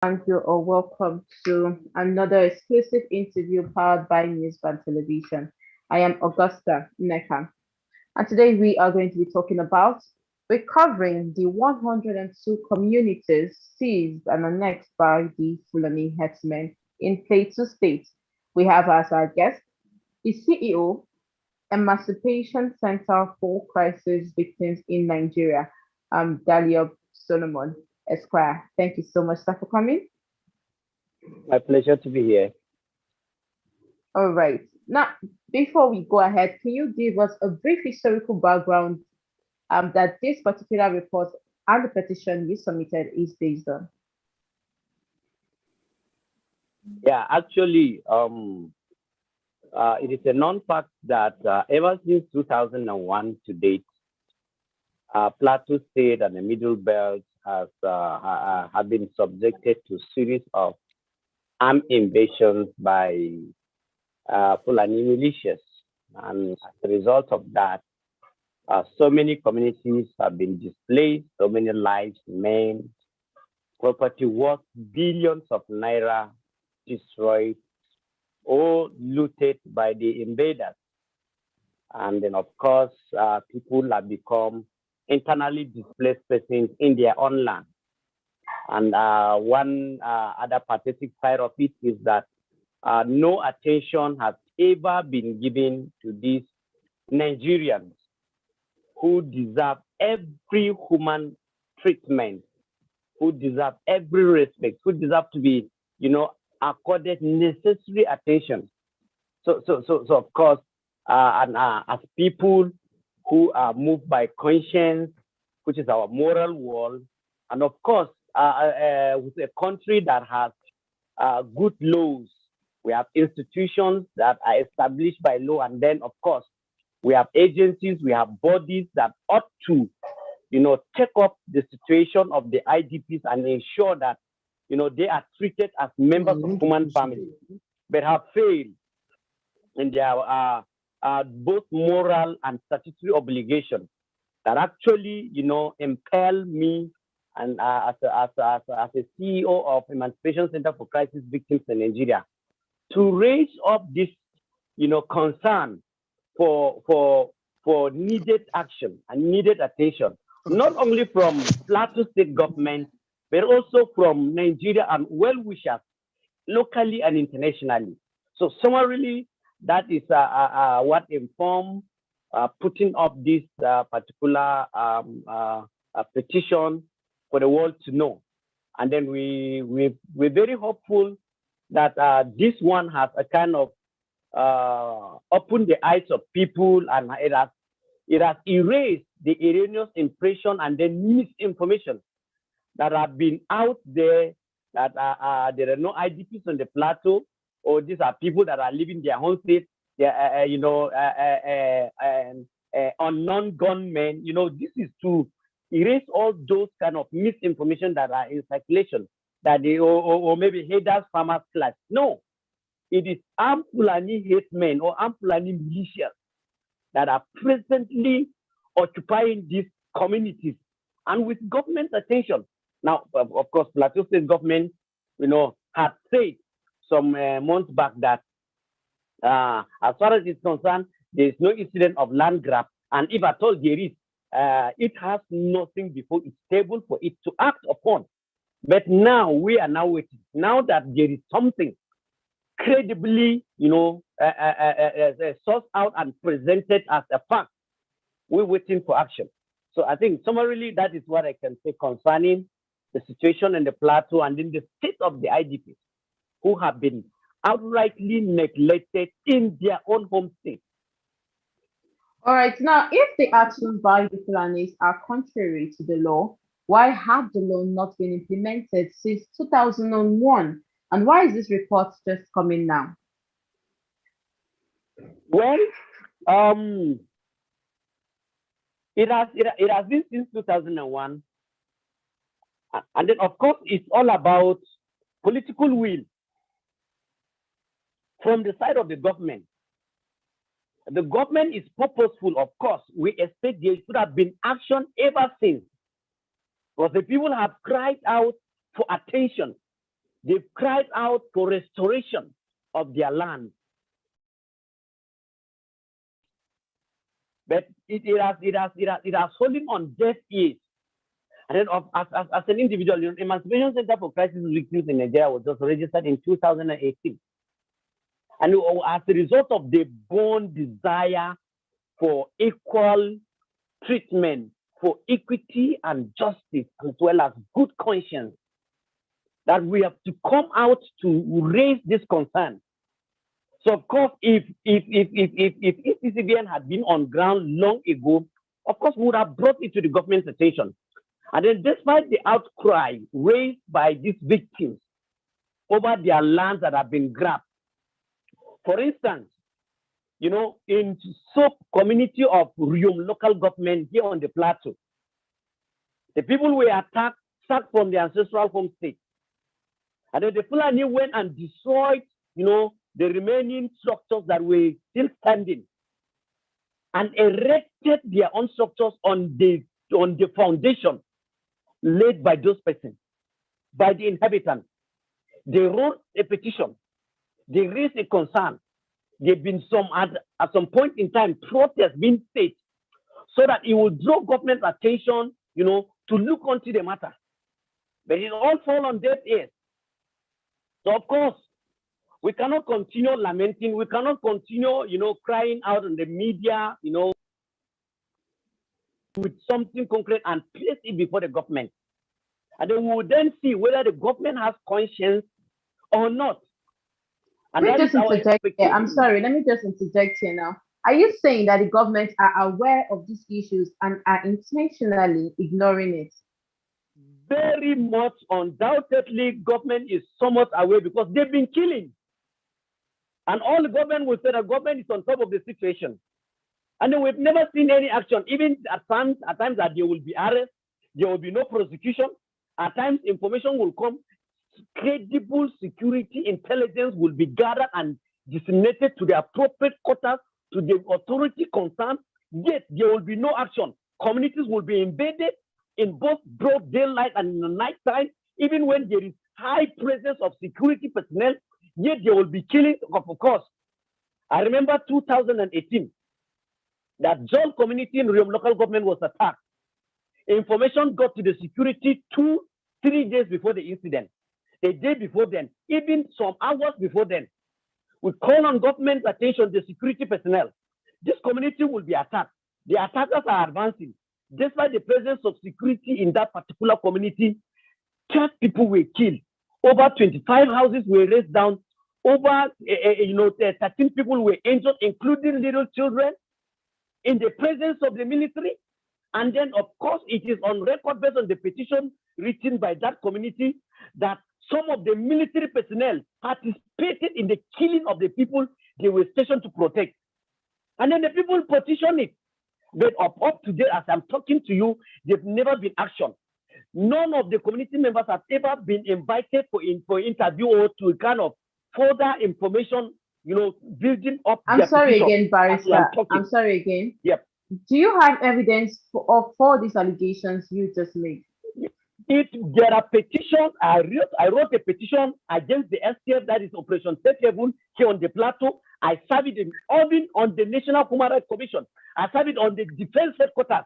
Thank you or welcome to another exclusive interview powered by News Van Television. I am Augusta Neka, and today we are going to be talking about recovering the 102 communities seized and annexed by the Fulani Herdsmen in Plateau State. We have as our guest the CEO, Emancipation Center for Crisis Victims in Nigeria, Dalyop Solomon Esquire. Thank you so much, sir, for coming. My pleasure to be here. All right. Now, before we go ahead, can you give us a brief historical background that this particular report and the petition you submitted is based on? Yeah, actually, it is a non-fact that ever since 2001 to date, Plateau State and the Middle Belt have been subjected to a series of armed invasions by Fulani militias. And as a result of that, so many communities have been displaced, so many lives, men, property worth billions of naira destroyed or looted by the invaders. And then, of course, people have become internally displaced persons in their own land. And one other pathetic side of it is that no attention has ever been given to these Nigerians who deserve every human treatment, who deserve every respect, who deserve to be, accorded necessary attention. So of course, as people who are moved by conscience, which is our moral wall, and of course, with a country that has good laws, we have institutions that are established by law, and then of course, we have agencies, we have bodies that ought to, take up the situation of the IDPs and ensure that, they are treated as members of human family, but have failed in their both moral and statutory obligations that actually, impel me and as a CEO of Emancipation Center for Crisis Victims in Nigeria to raise up this, concern for needed action and needed attention, not only from Plateau State government, but also from Nigeria and well-wishers locally and internationally. So summarily, that is what informed putting up this particular petition for the world to know. And then we're very hopeful that this one has a kind of opened the eyes of people, and it has erased the erroneous impression and then misinformation that have been out there that there are no IDPs on the plateau, or these are people that are living their home state, unknown gunmen. This is to erase all those kind of misinformation that are in circulation, that they or maybe haters, farmers class. No, it is armed Fulani herdsmen or armed Fulani militias that are presently occupying these communities and with government attention. Now, of course, Plateau State government, had said some months back that as far as it's concerned, there is no incident of land grab, and if at all there is, it has nothing before it's table for it to act upon. But now we are now waiting. Now that there is something credibly, sourced out and presented as a fact, we're waiting for action. So I think summarily that is what I can say concerning the situation in the plateau and in the state of the IDPs who have been outrightly neglected in their own home state. All right. Now, if the actions by the Fulanis are contrary to the law, why have the law not been implemented since 2001? And why is this report just coming now? Well, um, it has been since 2001, and then of course it's all about political will from the side of the government. The government is purposeful, of course. We expect there should have been action ever since, because the people have cried out for attention. They've cried out for restoration of their land. But it has fallen on deaf ears. And then as an individual, Emancipation Center for Crisis Victims in Nigeria was just registered in 2018. And as a result of the born desire for equal treatment, for equity and justice, as well as good conscience, that we have to come out to raise this concern. So of course, if ECBN had been on ground long ago, of course, we would have brought it to the government's attention. And then despite the outcry raised by these victims over their lands that have been grabbed, for instance, in Soap community of Riom local government here on the Plateau, the people were attacked, sacked from the ancestral home state. And then the Fulani went and destroyed, the remaining structures that were still standing and erected their own structures on the foundation laid by those persons, by the inhabitants. They wrote a petition. They raised a concern. There've been at some point in time, protests being staged so that it will draw government attention, to look onto the matter. But it all fall on deaf ears. So of course, we cannot continue lamenting. We cannot continue, crying out in the media, with something concrete and place it before the government. And then we will then see whether the government has conscience or not. And let me just interject here. I'm sorry, let me just interject here now. Are you saying that the government are aware of these issues and are intentionally ignoring it? Very much, undoubtedly, government is somewhat aware because they've been killing. And all the government will say that government is on top of the situation. And then we've never seen any action, even at times that there will be arrest, there will be no prosecution. At times, information will come. Credible security intelligence will be gathered and disseminated to the appropriate quarters, to the authority concerned, yet there will be no action. Communities will be invaded in both broad daylight and in the night time, even when there is high presence of security personnel, yet there will be killing, of course. I remember 2018, that John community in Riom local government was attacked. Information got to the security 2-3 days before the incident. A day before then, even some hours before then, we call on government attention, the security personnel. This community will be attacked. The attackers are advancing. Despite the presence of security in that particular community, 12 people were killed. Over 25 houses were razed down. Over 13 people were injured, including little children, in the presence of the military. And then, of course, it is on record based on the petition written by that community that some of the military personnel participated in the killing of the people they were stationed to protect. And then the people petitioned it. But up to date, as I'm talking to you, there's never been action. None of the community members have ever been invited for interview or to kind of further information, building up. I'm sorry again, Barrister. I'm sorry again. Yep. Do you have evidence for these allegations you just made? If there are petitions, I wrote a petition against the STF, that is Operation Safe Haven, here on the Plateau. I served it even on the National Human Rights Commission. I served it on the Defense Headquarters.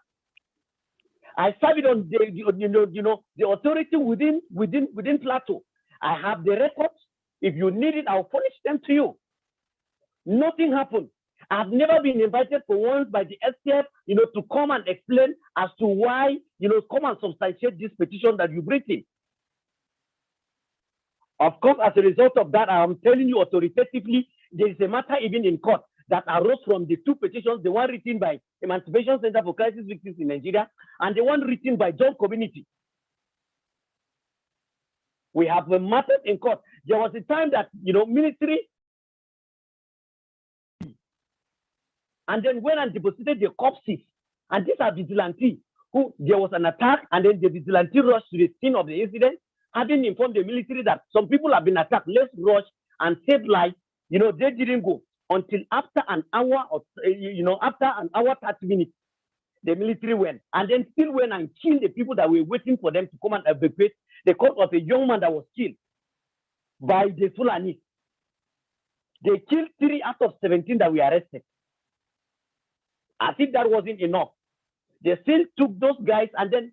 I served it on the authority within Plateau. I have the records. If you need it, I'll furnish them to you. Nothing happened. I've never been invited for once by the STF, to come and explain as to why, come and substantiate this petition that you've written. Of course, as a result of that, I'm telling you authoritatively, there is a matter even in court that arose from the two petitions, the one written by Emancipation Center for Crisis Victims in Nigeria and the one written by John Community. We have a matter in court. There was a time that, military and then went and deposited the corpses. And these are vigilantes who there was an attack, and then the vigilante rushed to the scene of the incident, having informed the military that some people have been attacked. Let's rush and save lives. They didn't go until after an hour or after an hour 30 minutes. The military went and then still went and killed the people that were waiting for them to come and evacuate the corpse of a young man that was killed. by the Fulani. They killed 3 out of 17 that we arrested. As if that wasn't enough, they still took those guys and then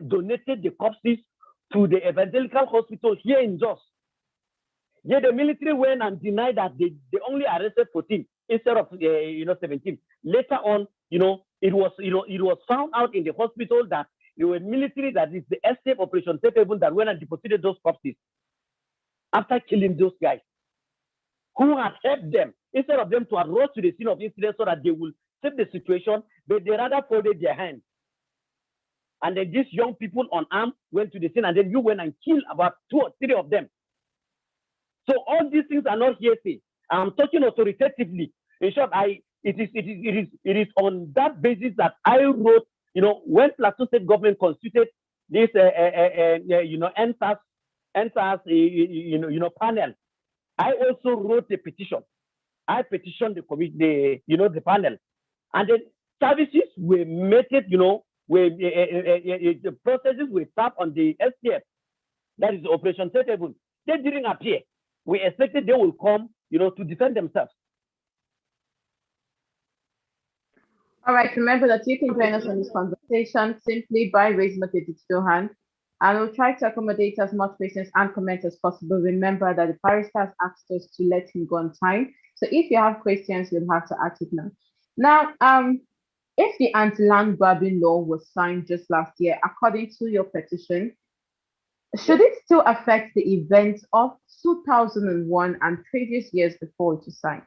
donated the corpses to the evangelical hospital here in Jos. Yet the military went and denied that they only arrested 14 instead of 17. Later on, it was found out in the hospital that it was military, that is the escape operation Safe Haven, that went and deposited those corpses after killing those guys who had helped them instead of them to have rushed to the scene of incident so that they will save the situation, but they rather folded their hands. And then these young people unarmed went to the scene, and then you went and killed about 2 or 3 of them. So all these things are not hearsay. I'm talking authoritatively. In short, it is on that basis that I wrote, when Plateau State government constituted this NSAS panel, I also wrote a petition. I petitioned the panel, and then services were meted, the processes were tapped on the STF, that is Operation Safe Haven. They didn't appear. We expected they will come, to defend themselves. All right, remember that you can join us on this conversation simply by raising up a digital hand, and we'll try to accommodate as much questions and comments as possible. Remember that the barrister has asked us to let him go on time. So if you have questions, you'll have to ask it now. Now, if the anti-land grabbing law was signed just last year, according to your petition, should it still affect the events of 2001 and previous years before it was signed?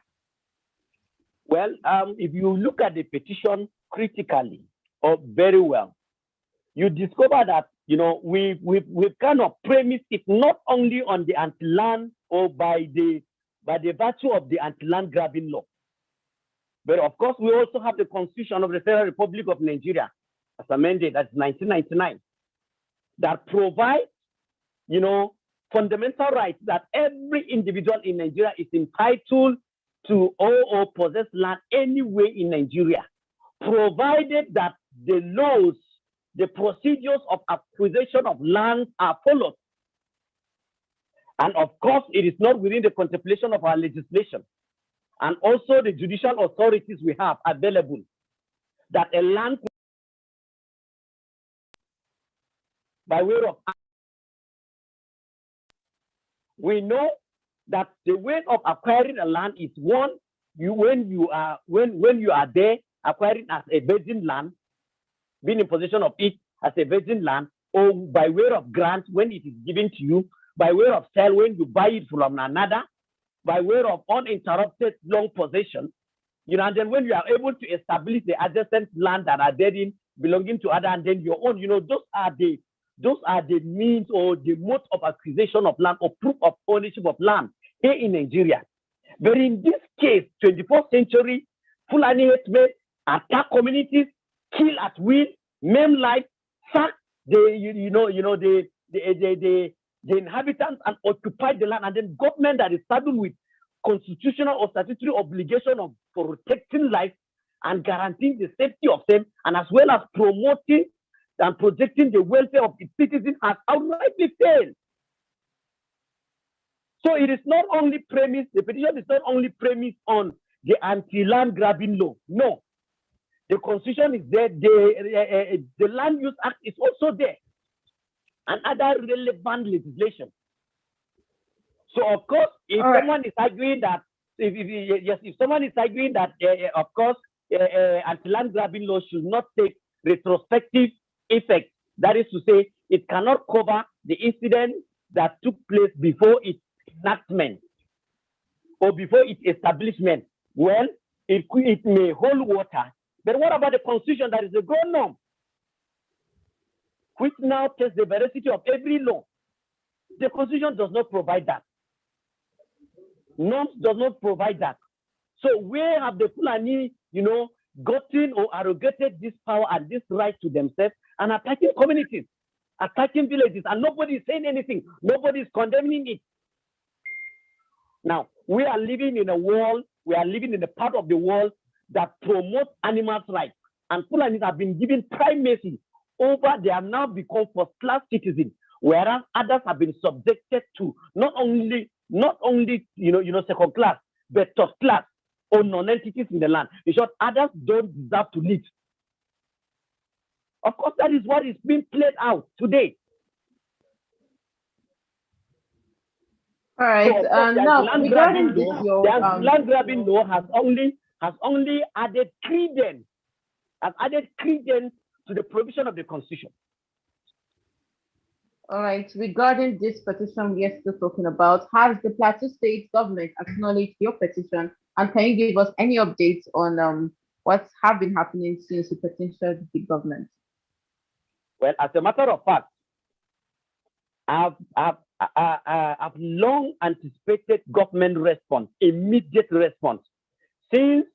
Well, if you look at the petition critically or very well, you discover that we've kind of premised it not only on the anti-land or by the virtue of the anti-land grabbing law, but of course we also have the Constitution of the Federal Republic of Nigeria, as amended, that's 1999, that provides fundamental rights that every individual in Nigeria is entitled to own or possess land anywhere in Nigeria, provided that the laws, the procedures of acquisition of land are followed. And of course, it is not within the contemplation of our legislation and also the judicial authorities we have available that a land by way of, we know that the way of acquiring a land is one, when you are there acquiring as a virgin land, being in possession of it as a virgin land, or by way of grant when it is given to you, by way of sale when you buy it from another, by way of uninterrupted long possession, and then when you are able to establish the adjacent land that are therein belonging to other and then your own, those are the means or the mode of acquisition of land or proof of ownership of land here in Nigeria. But in this case, 24th century, Fulani Herdsmen attack communities, kill at will, maim life, sack the inhabitants and occupy the land, and then government that is saddled with constitutional or statutory obligation of protecting life and guaranteeing the safety of them, and as well as promoting and protecting the welfare of its citizens, has outrightly failed. So it is not only premised, the petition is not only premised on the anti-land grabbing law. No, the Constitution is there, the Land Use Act is also there, and other relevant legislation. So of course, if someone is arguing that, if someone is arguing that, of course, anti-land grabbing law should not take retrospective effect, that is to say, it cannot cover the incident that took place before its enactment or before its establishment, well, it may hold water. But what about the Constitution that is a grown norm, which now tests the veracity of every law? The Constitution does not provide that. Norms does not provide that. So where have the Fulani, gotten or arrogated this power and this right to themselves and attacking communities, attacking villages, and nobody is saying anything. Nobody is condemning it. Now, we are living in a world, we are living in a part of the world that promotes animals' rights. And Fulanis have been given primacy over, they have now become first-class citizens whereas others have been subjected to not only second class, but third class or non-entities in the land. In short, others don't deserve to live. Of course, that is what is being played out today. All right. So, of course, Now regarding this, your the land grabbing law has only added credence, to the provision of the Constitution. all right. Regarding this petition we are still talking about, has the Plateau State government acknowledged your petition, and can you give us any updates on what have been happening since you petitioned the government? Well, as a matter of fact, I've long anticipated government response, immediate response, since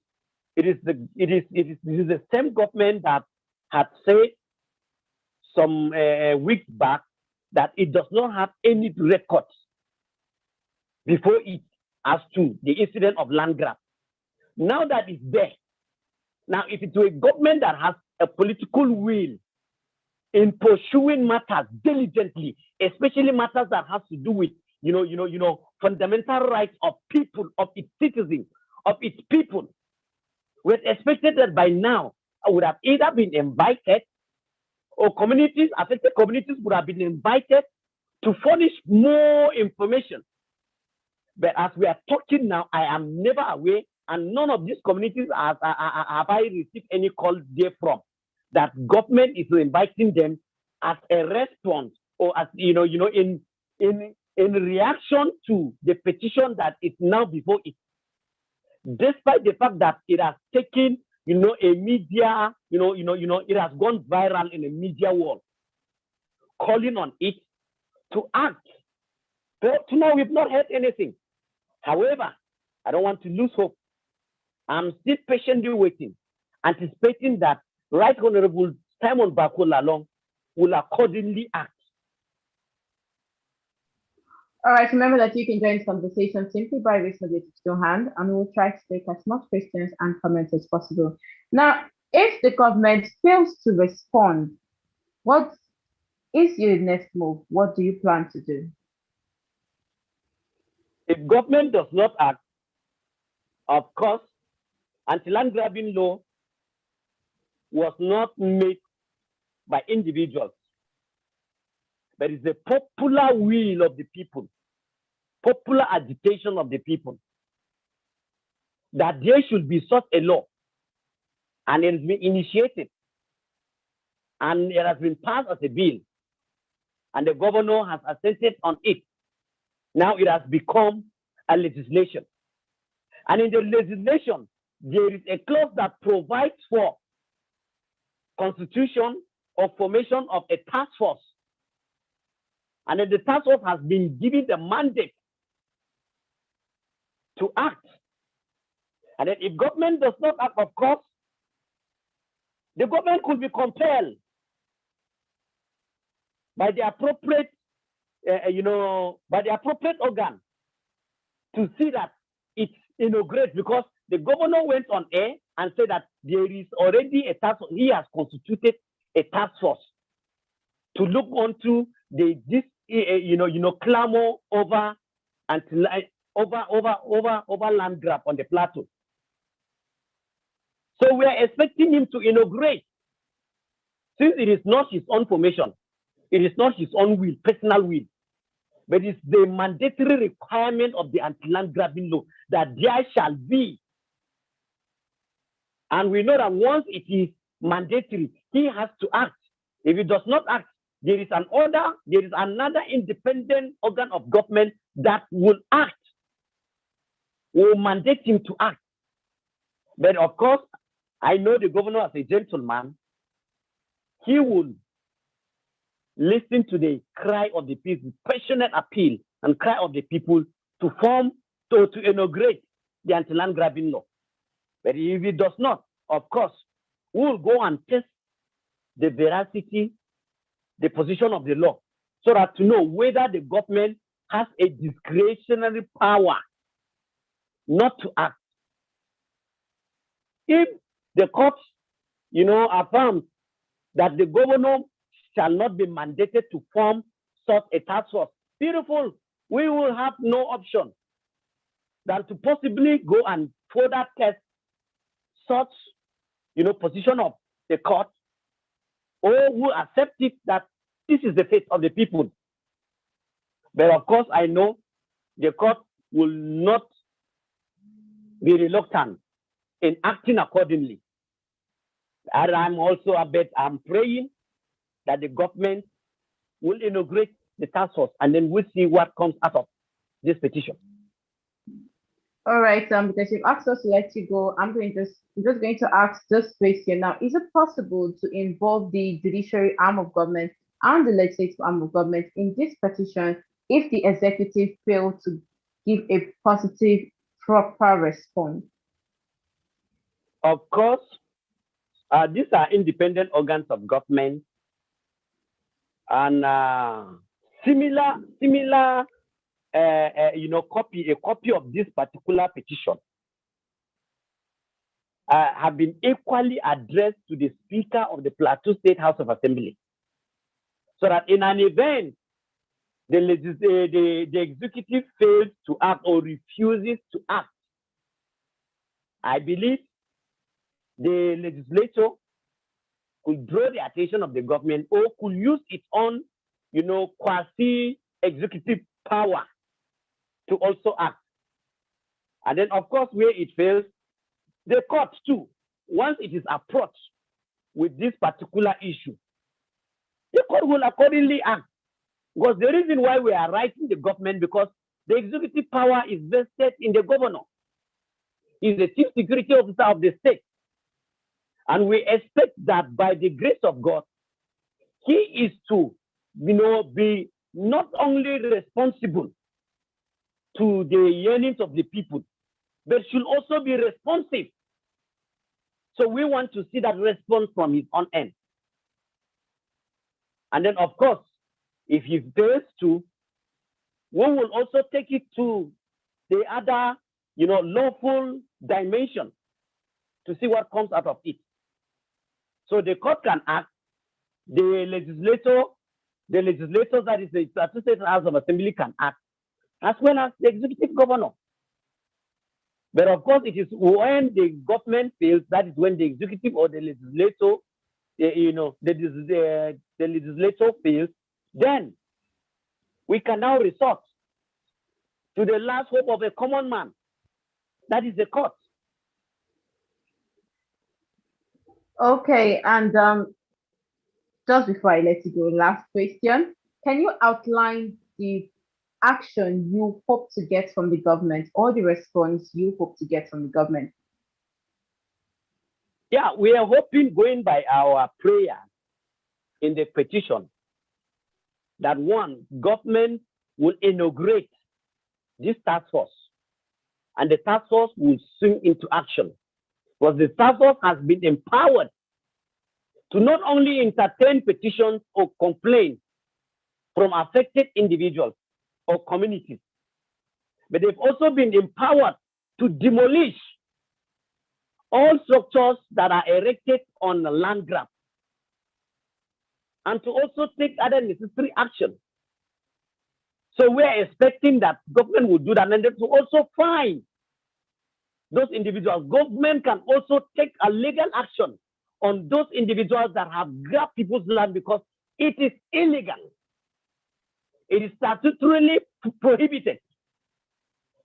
it is the same government that had said some weeks back that it does not have any records before it as to the incident of land grab. Now that it's there, now if it's a government that has a political will in pursuing matters diligently, especially matters that has to do with fundamental rights of people, of its citizens, of its people, we expected that by now I would have either been invited, or affected communities would have been invited to furnish more information. But as we are talking now, I am never aware, and none of these communities have I received any call there from that government is inviting them as a response, or as in reaction to the petition that is now before it. Despite the fact that it has taken a media, it has gone viral in the media world, calling on it to act. But to now we've not heard anything. However, I don't want to lose hope. I'm still patiently waiting, anticipating that Right Honorable Simon Bako Lalong will accordingly act. All right, remember that you can join this conversation simply by raising your digital hand, and we'll try to take as much questions and comments as possible. Now, if the government fails to respond, what is your next move? What do you plan to do? If government does not act, of course, anti-land grabbing law was not made by individuals, but it's the popular will of the people, popular agitation of the people, that there should be such a law, and it has been initiated, and it has been passed as a bill, and the governor has assented on it. Now it has become a legislation. And in the legislation, there is a clause that provides for constitution or formation of a task force. And then the task force has been given the mandate to act. And then if government does not act, of course, the government could be compelled by the appropriate, organ to see that it's inaugurated, because the governor went on air and said that there is already a task force. He has constituted a task force to look onto clamor over land grab on the plateau. So we are expecting him to inaugurate, since it is not his own formation, it is not his own will, personal will, but it's the mandatory requirement of the anti-land grabbing law that there shall be. And we know that once it is mandatory, he has to act. If he does not act, there is another independent organ of government that will act, will mandate him to act. But of course, I know the governor as a gentleman, he will listen to the cry of the people, passionate appeal and cry of the people to inaugurate the anti-land grabbing law. But if it does not, of course, we will go and test the veracity, the position of the law, so that to know whether the government has a discretionary power not to act. If the court, affirms that the governor shall not be mandated to form such a task force. Beautiful. We will have no option than to possibly go and further test such, position of the court, or who accept it that this is the fate of the people. But of course, I know the court will not be reluctant in acting accordingly. And I'm praying that the government will inaugurate the task force, and then we'll see what comes out of this petition. All right, because you've asked us to let you go, I'm just going to ask this question now. Is it possible to involve the judiciary arm of government and the legislative arm of government in this petition if the executive failed to give a positive, proper response? Of course, these are independent organs of government, and similar a copy of this particular petition have been equally addressed to the Speaker of the Plateau State House of Assembly, so that in an event the executive fails to act or refuses to act, I believe the legislature could draw the attention of the government, or could use its own, quasi-executive power to also act. And then, of course, where it fails, the court too, once it is approached with this particular issue, the court will accordingly act. Because the reason why we are writing the government, because the executive power is vested in the governor. He's the chief security officer of the state. And we expect that by the grace of God, he is to, be not only responsible to the yearnings of the people, but should also be responsive. So we want to see that response from his own end. And then, of course, if he fails to, we will also take it to the other, lawful dimension to see what comes out of it. So the court can act, the legislators, that is the Plateau State House of Assembly, can act, as well as the executive governor. But of course, it is when the government fails, that is when the executive or the legislator, the legislature fails, then we can now resort to the last hope of a common man, that is the court. Okay, and just before I let you go, last question. Can you outline the action you hope to get from the government, or the response you hope to get from the government? Yeah, we are hoping, going by our prayer in the petition, that one, government will inaugurate this task force, and the task force will swing into action. Because the task force has been empowered to not only entertain petitions or complaints from affected individuals or communities, but they've also been empowered to demolish all structures that are erected on the land grab, and to also take other necessary action. So we're expecting that government will do that, and then to also fine those individuals. Government can also take a legal action on those individuals that have grabbed people's land, because it is illegal. It is statutorily prohibited.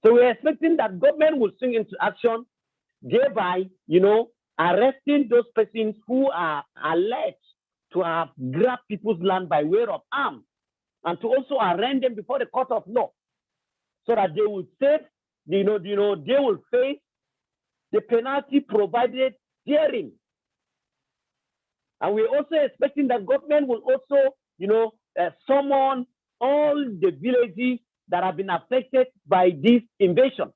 So we're expecting that government will swing into action, thereby, arresting those persons who are alleged to have grabbed people's land by way of arms, and to also arraign them before the court of law, so that they will save, they will face the penalty provided therein. And we're also expecting that government will also, summon all the villages that have been affected by this invasion,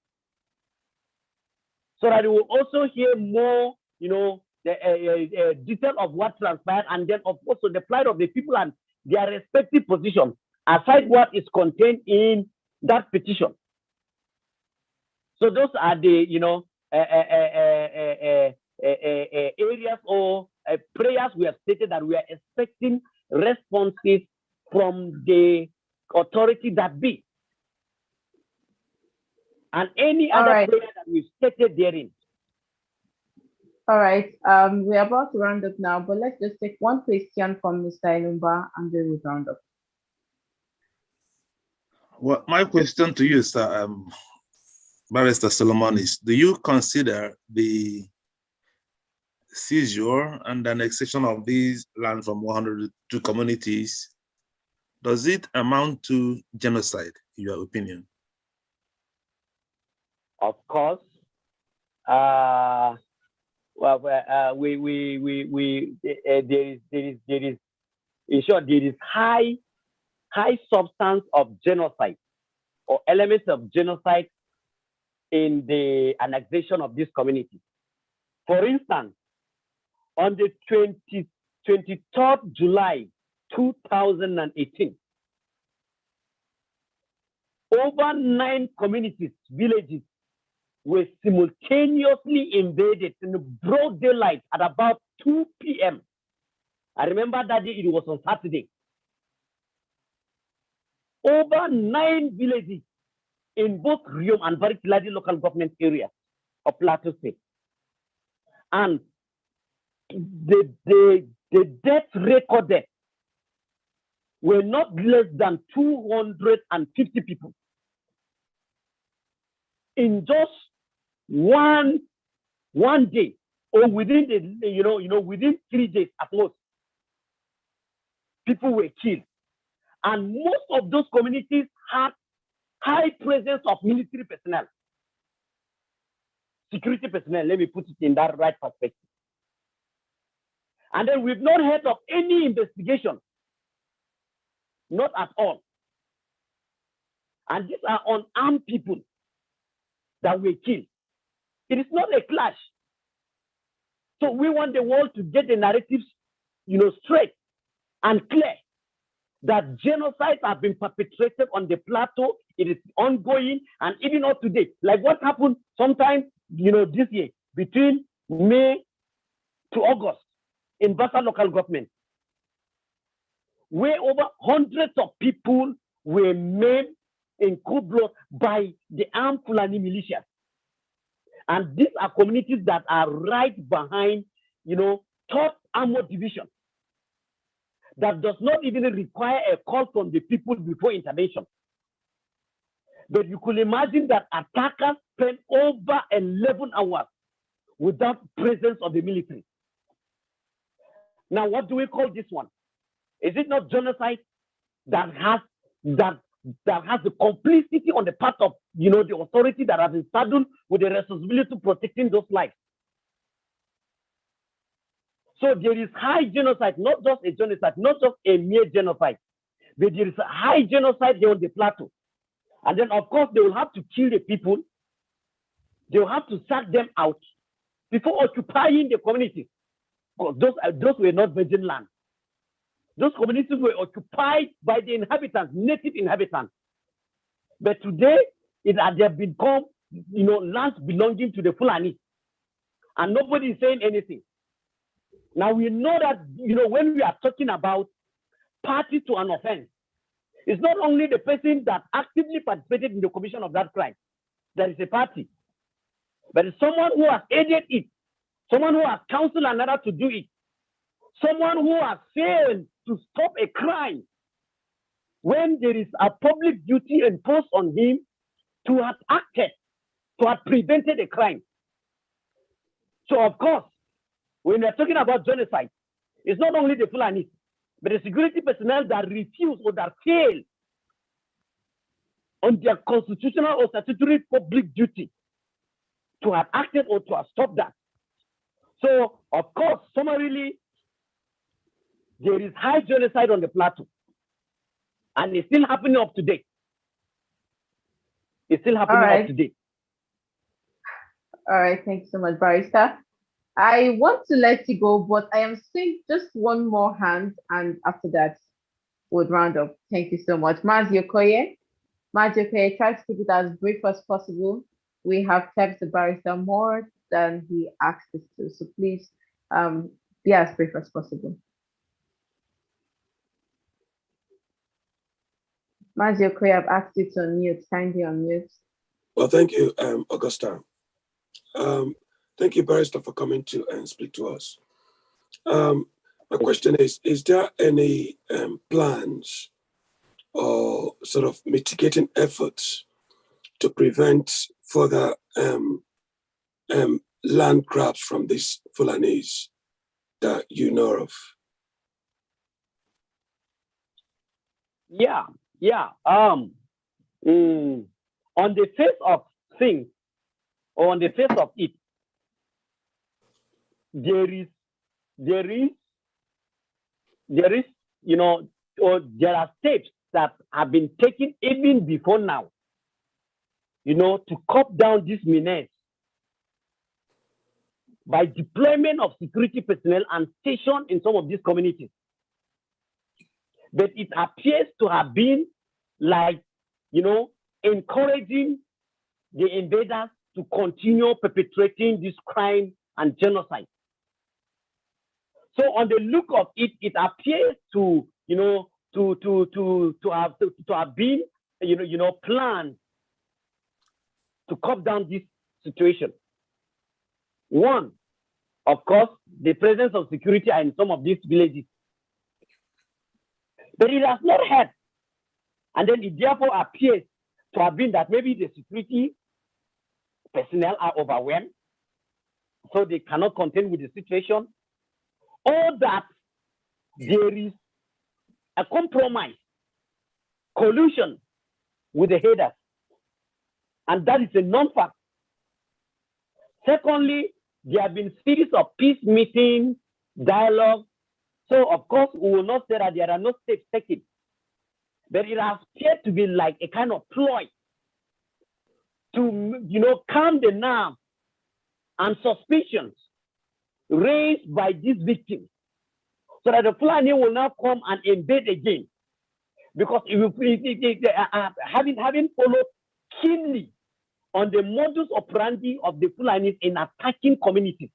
so that we will also hear more, the detail of what transpired, and then of course the plight of the people and their respective positions, aside what is contained in that petition. So those are the, areas or prayers we have stated that we are expecting responses from the authority that be, and any other prayer that we've stated therein. All right. We're about to round up now, but let's just take one question from Mr. Ilumba and then we'll round up. Well, my question to you, sir, Barrister Solomon, is: do you consider the seizure and annexation of these lands from 102 communities, does it amount to genocide, in your opinion? Of course. There is, in short, there is high substance of genocide or elements of genocide in the annexation of this community. For instance, on the 23rd July 2018, over 9 communities, villages, were simultaneously invaded in broad daylight at about 2 p.m. I remember that day, it was on Saturday. Over 9 villages in both Riom and Barikiladi local government areas of Plateau State. And the deaths recorded were not less than 250 people. In just one day, or within within 3 days at most, people were killed. And most of those communities had high presence of military personnel, security personnel, let me put it in that right perspective. And then we've not heard of any investigation, not at all. And these are unarmed people that were killed. It is not a clash. So we want the world to get the narratives, straight and clear, that genocides have been perpetrated on the plateau. It is ongoing, and even up to date. Like what happened sometime, this year, between May to August in Bassa local government, where over hundreds of people were maimed in cold blood by the armed Fulani militia. And these are communities that are right behind, 3rd Armored Division, that does not even require a call from the people before intervention. But you could imagine that attackers spent over 11 hours without presence of the military. Now, what do we call this one? Is it not genocide that has the complicity on the part of the authority that has been saddled with the responsibility to protecting those lives? So there is high genocide, not just a genocide, not just a mere genocide, but there is a high genocide here on the plateau. And then, of course, they will have to kill the people. They will have to sack them out before occupying the communities. Those were not virgin land. Those communities were occupied by the inhabitants, native inhabitants. But today, they have become, lands belonging to the Fulani. And nobody is saying anything. Now, we know that, when we are talking about party to an offense, it's not only the person that actively participated in the commission of that crime that is a party, but it's someone who has aided it, someone who has counseled another to do it, someone who has failed to stop a crime when there is a public duty imposed on him to have acted, to have prevented a crime. So, of course, when we're talking about genocide, it's not only the Fulani, but the security personnel that refuse or that fail on their constitutional or statutory public duty to have acted or to have stopped that. So, of course, summarily, there is high genocide on the plateau. And it's still happening up to date. It's still happening up to date. All right, thanks so much, Barrister. I want to let you go, but I am seeing just one more hand, and after that, we'll round up. Thank you so much. Maziokoye, try to keep it as brief as possible. We have kept the barrister more than he asked us to, so please be as brief as possible. Maziokoy, I've asked you to unmute. Kindly unmute. Well, thank you, Augusta. Thank you, Barrister, for coming to and speak to us. My question is there any plans or sort of mitigating efforts to prevent further land grabs from these Fulanis that you know of? Yeah. On the face of things, or on the face of it, there is, or there are steps that have been taken even before now, to cut down this menace by deployment of security personnel and stationed in some of these communities. But it appears to have been like, encouraging the invaders to continue perpetrating this crime and genocide. So on the look of it, it appears to have been planned to cut down this situation. One, of course, the presence of security in some of these villages, but it has not helped. And then it therefore appears to have been that maybe the security personnel are overwhelmed, so they cannot contend with the situation, or that there is a compromise, collusion with the headers, and that is a non-fact. Secondly, there have been series of peace meetings, dialogue. So of course, we will not say that there are no steps taken, but it has appeared to be like a kind of ploy to, calm the nerves and suspicions raised by these victims, so that the Fulani will now come and invade again. Because having followed keenly on the modus operandi of the Fulanis in attacking communities,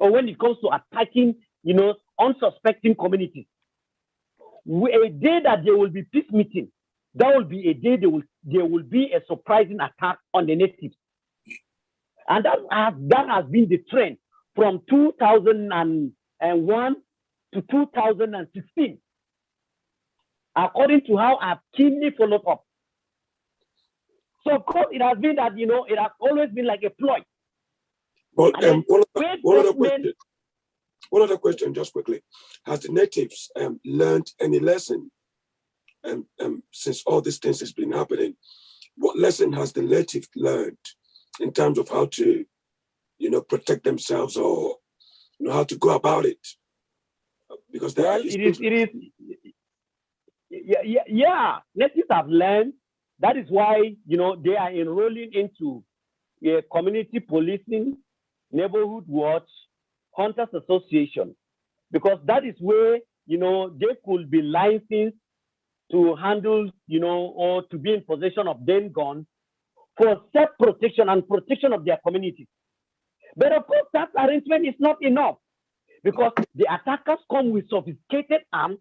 or when it comes to attacking, unsuspecting communities, a day that there will be peace meeting, that will be a day there will be a surprising attack on the natives. And that has been the trend from 2001 to 2016, according to how I've keenly followed up. So of course, it has been that, it has always been like a ploy. But one other question, just quickly. Has the natives learned any lesson since all these things has been happening? What lesson has the native learned in terms of how to, protect themselves, or how to go about it? Because natives have learned. That is why they are enrolling into community policing, neighborhood watch, hunters association, because that is where they could be licensed to handle or to be in possession of them guns for self-protection and protection of their community. But of course, that arrangement is not enough, because the attackers come with sophisticated arms,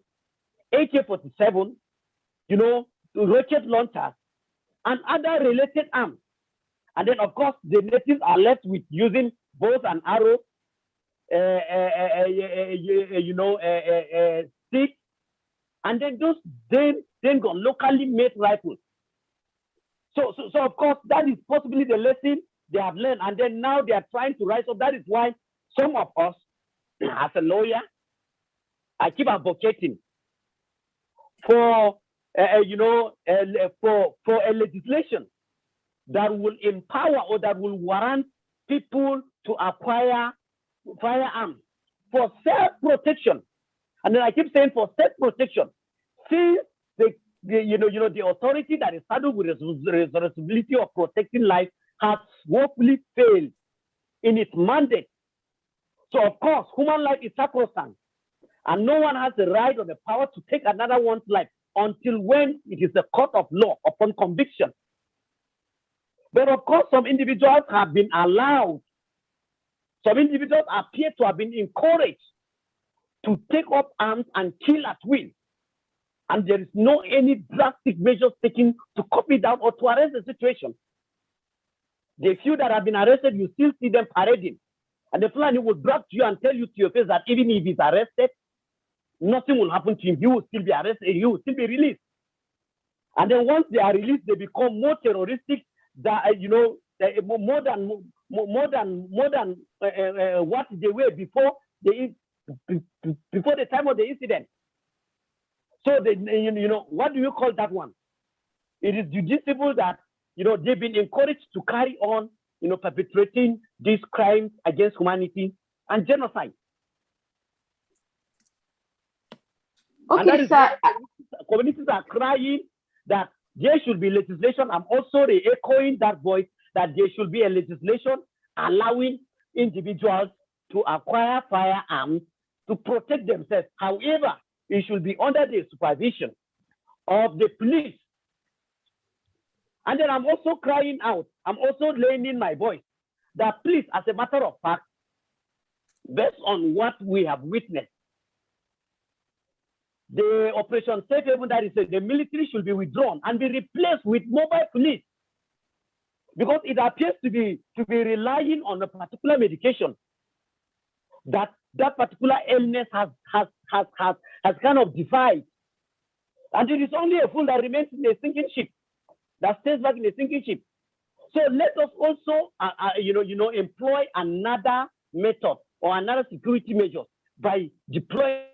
AK-47, rocket launchers, and other related arms. And then, of course, the natives are left with using bows and arrows, sticks, and then those then got locally made rifles. So of course, that is possibly the lesson they have learned, and then now they are trying to rise up. That is why some of us, as a lawyer, I keep advocating for a legislation that will empower or that will warrant people to acquire firearms for self-protection. And then I keep saying for self-protection, since the authority that is saddled with the responsibility of protecting life has woefully failed in its mandate. So of course, human life is sacrosanct, and no one has the right or the power to take another one's life until when it is the court of law upon conviction. But of course, some individuals have been allowed, some individuals appear to have been encouraged to take up arms and kill at will. and there is no any drastic measures taken to copy down or to arrest the situation. The few that have been arrested, you still see them parading. And the Fulani will drop you and tell you to your face that even if he's arrested, nothing will happen to him. He will still be arrested. He will still be released. And then once they are released, they become more terroristic. That more than what they were before the time of the incident. So what do you call that one? It is judiciable that they've been encouraged to carry on perpetrating these crimes against humanity and genocide. Okay, sir. Communities are crying that there should be legislation. I'm also re-echoing that voice that there should be a legislation allowing individuals to acquire firearms to protect themselves. However, it should be under the supervision of the police. And then I'm also crying out, I'm also laying in my voice that please, as a matter of fact, based on what we have witnessed, the Operation Safe Haven, that is, the military should be withdrawn and be replaced with mobile police, because it appears to be relying on a particular medication that particular illness has kind of defied, and it is only a fool that remains in a sinking ship, that stays back in a sinking ship. So let us also employ another method or another security measure by deploying,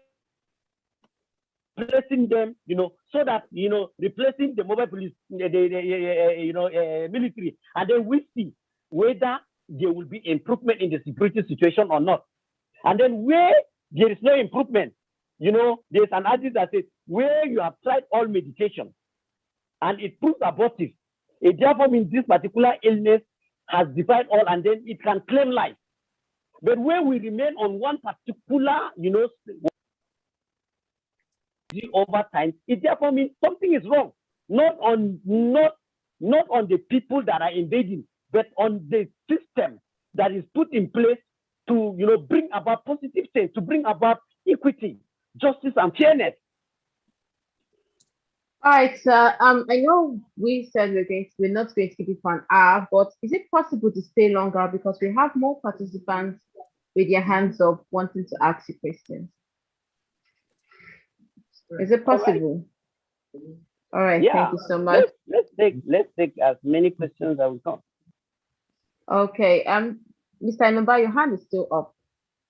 replacing them, so that replacing the mobile police, military, and then we see whether there will be improvement in the security situation or not. And then where there is no improvement, there's an artist that says where you have tried all medication and it proves abortive, it therefore means this particular illness has defied all, and then it can claim life. But where we remain on one particular, over time, it therefore means something is wrong, not on the people that are invading, but on the system that is put in place to bring about positive change, to bring about equity, justice, and fairness. All right, sir. I know we said we're not going to keep it for an hour, but is it possible to stay longer, because we have more participants with their hands up wanting to ask you questions? Is it possible? All right, Yeah, thank you so much. Let's take as many questions as we can. Okay, Mr. Inuba, your hand is still up.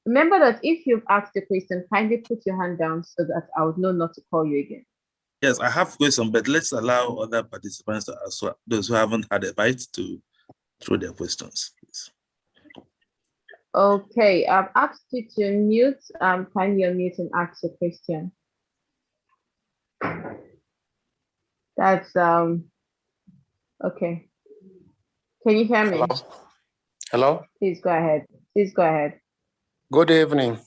Remember that if you've asked a question, kindly put your hand down so that I would know not to call you again. Yes, I have questions, but let's allow other participants to ask, those who haven't had a right to throw their questions, please. Okay, I've asked you to mute. Kindly unmute and ask your question. That's okay. Can you hear me? Hello? Please go ahead. Please go ahead. Good evening.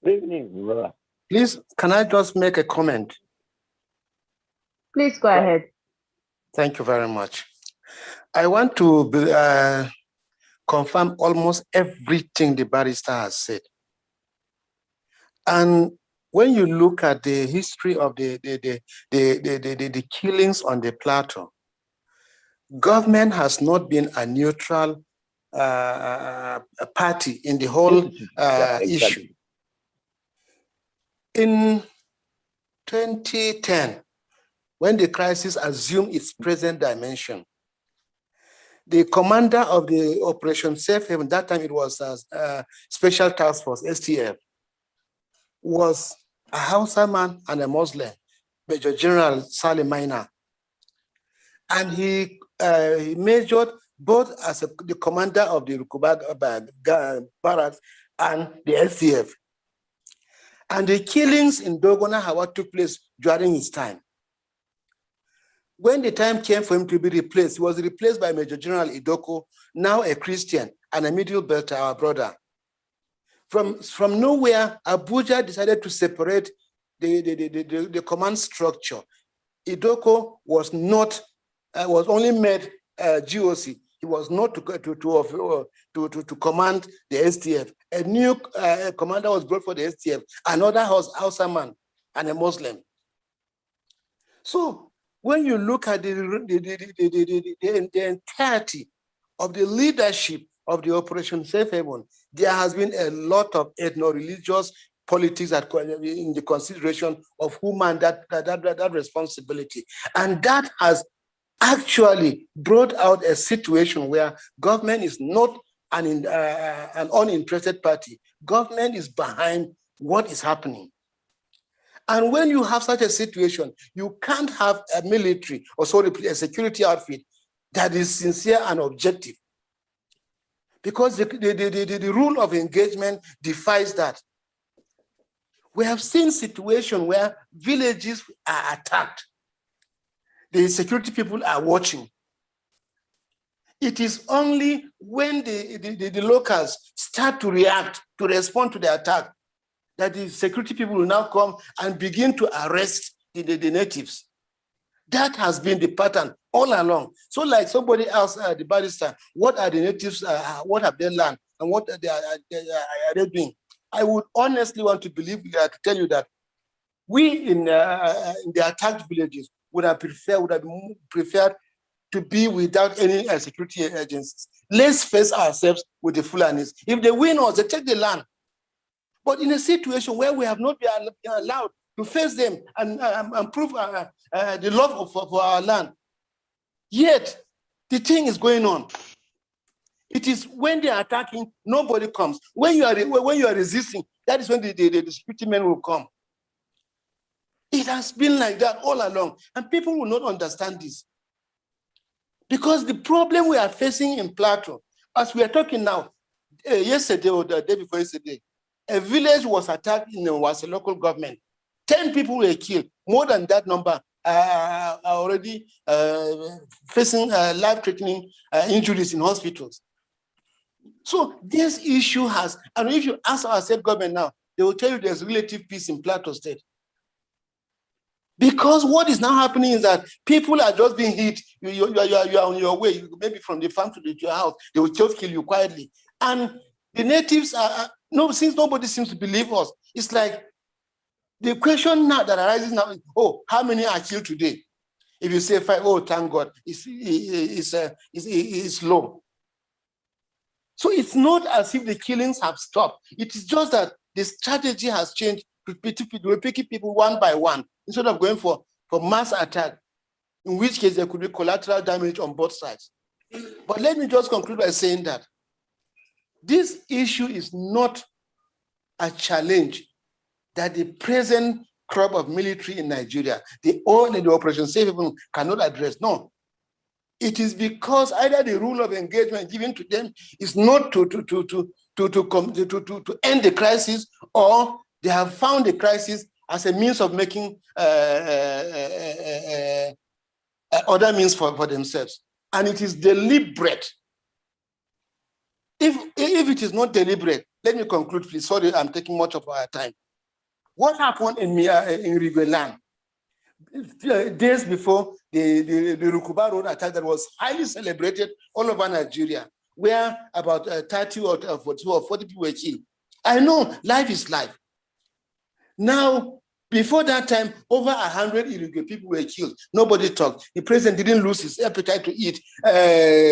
Good evening, brother. Please, can I just make a comment? Please go ahead. Thank you very much. I want to confirm almost everything the barrister has said. And when you look at the history of the killings on the Plateau, government has not been a neutral party in the whole issue. In 2010, when the crisis assumed its present dimension, the commander of the Operation Safe Haven, that time it was Special Task Force, STF, was a Hausa man and a Muslim, Major General Salim Maina. And he majored both as the commander of the Rukuba barracks and the STF. And the killings in Dogona Hawa took place during his time. When the time came for him to be replaced, he was replaced by Major General Idoko, now a Christian and a middle belt, our brother. From nowhere, Abuja decided to separate the command structure. Idoko was not, was only made GOC. He was not to command the STF. A new commander was brought for the STF, another Hausa man and a Muslim. So when you look at the entirety of the leadership of the Operation Safe Haven, there has been a lot of ethno-religious politics in the consideration of who man that responsibility. And that has actually brought out a situation where government is not an uninterested party. Government is behind what is happening. And when you have such a situation, you can't have a military or a security outfit that is sincere and objective, because the rule of engagement defies that. We have seen situations where villages are attacked. The security people are watching. It is only when the locals start to react, to respond to the attack, that the security people will now come and begin to arrest the natives. That has been the pattern all along. So like somebody else, the barrister, what are the natives, what have they learned, and what are they doing? I would honestly want to believe that, to tell you that we in the attacked villages would have preferred to be without any security agencies. Let's face ourselves with the Fulanis. If they win us, they take the land. But in a situation where we have not been allowed to face them and prove the love for our land, yet the thing is going on. It is when they are attacking, nobody comes. When you are resisting, that is when the security men will come. It has been like that all along, and people will not understand this. Because the problem we are facing in Plateau, as we are talking now, yesterday or the day before yesterday, a village was attacked in was a local government. 10 people were killed. More than that number are already facing life-threatening injuries in hospitals. So this issue has, and if you ask our state government now, they will tell you there's relative peace in Plateau State. Because what is now happening is that people are just being hit. You are on your way, maybe from the farm to your house. They will just kill you quietly. And the natives since nobody seems to believe us, it's like the question now that arises now is, oh, how many are killed today? If you say 5, oh, thank God, it's low. So it's not as if the killings have stopped. It is just that the strategy has changed. We're picking people one by one instead of going for mass attack, in which case there could be collateral damage on both sides. But let me just conclude by saying that this issue is not a challenge that the present crop of military in Nigeria, the Operation Safe Haven, cannot address. No. It is because either the rule of engagement given to them is not to end the crisis, or they have found the crisis as a means of making other means for themselves. And it is deliberate. If it is not deliberate, let me conclude, please. Sorry, I'm taking much of our time. What happened in Rigweland days before the Rukuba Road attack that was highly celebrated all over Nigeria, where about 30 or 40 people were killed? I know life is life. Now, before that time, over 100 illegal people were killed. Nobody talked. The president didn't lose his appetite to eat.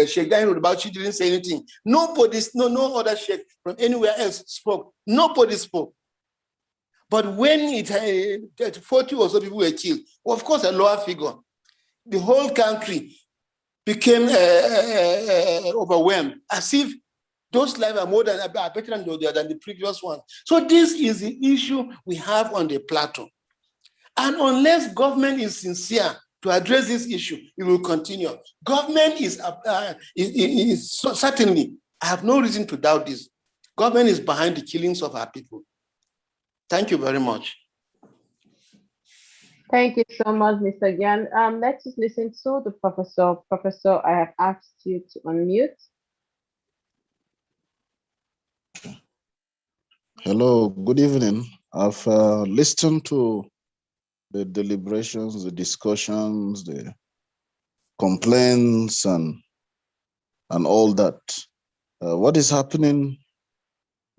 Sheikh Daniel Rodbauchi didn't say anything. No other sheikh from anywhere else spoke. Nobody spoke. But when 40 or so people were killed, well, of course, a lower figure, the whole country became overwhelmed, as if those lives are better than the previous one. So this is the issue we have on the plateau. And unless government is sincere to address this issue, it will continue. Government is certainly, I have no reason to doubt this, government is behind the killings of our people. Thank you very much. Thank you so much, Mr. Gyan. Let's just listen to the professor. Professor, I have asked you to unmute. Hello, good evening. I've listened to the deliberations, the discussions, the complaints, and all that. What is happening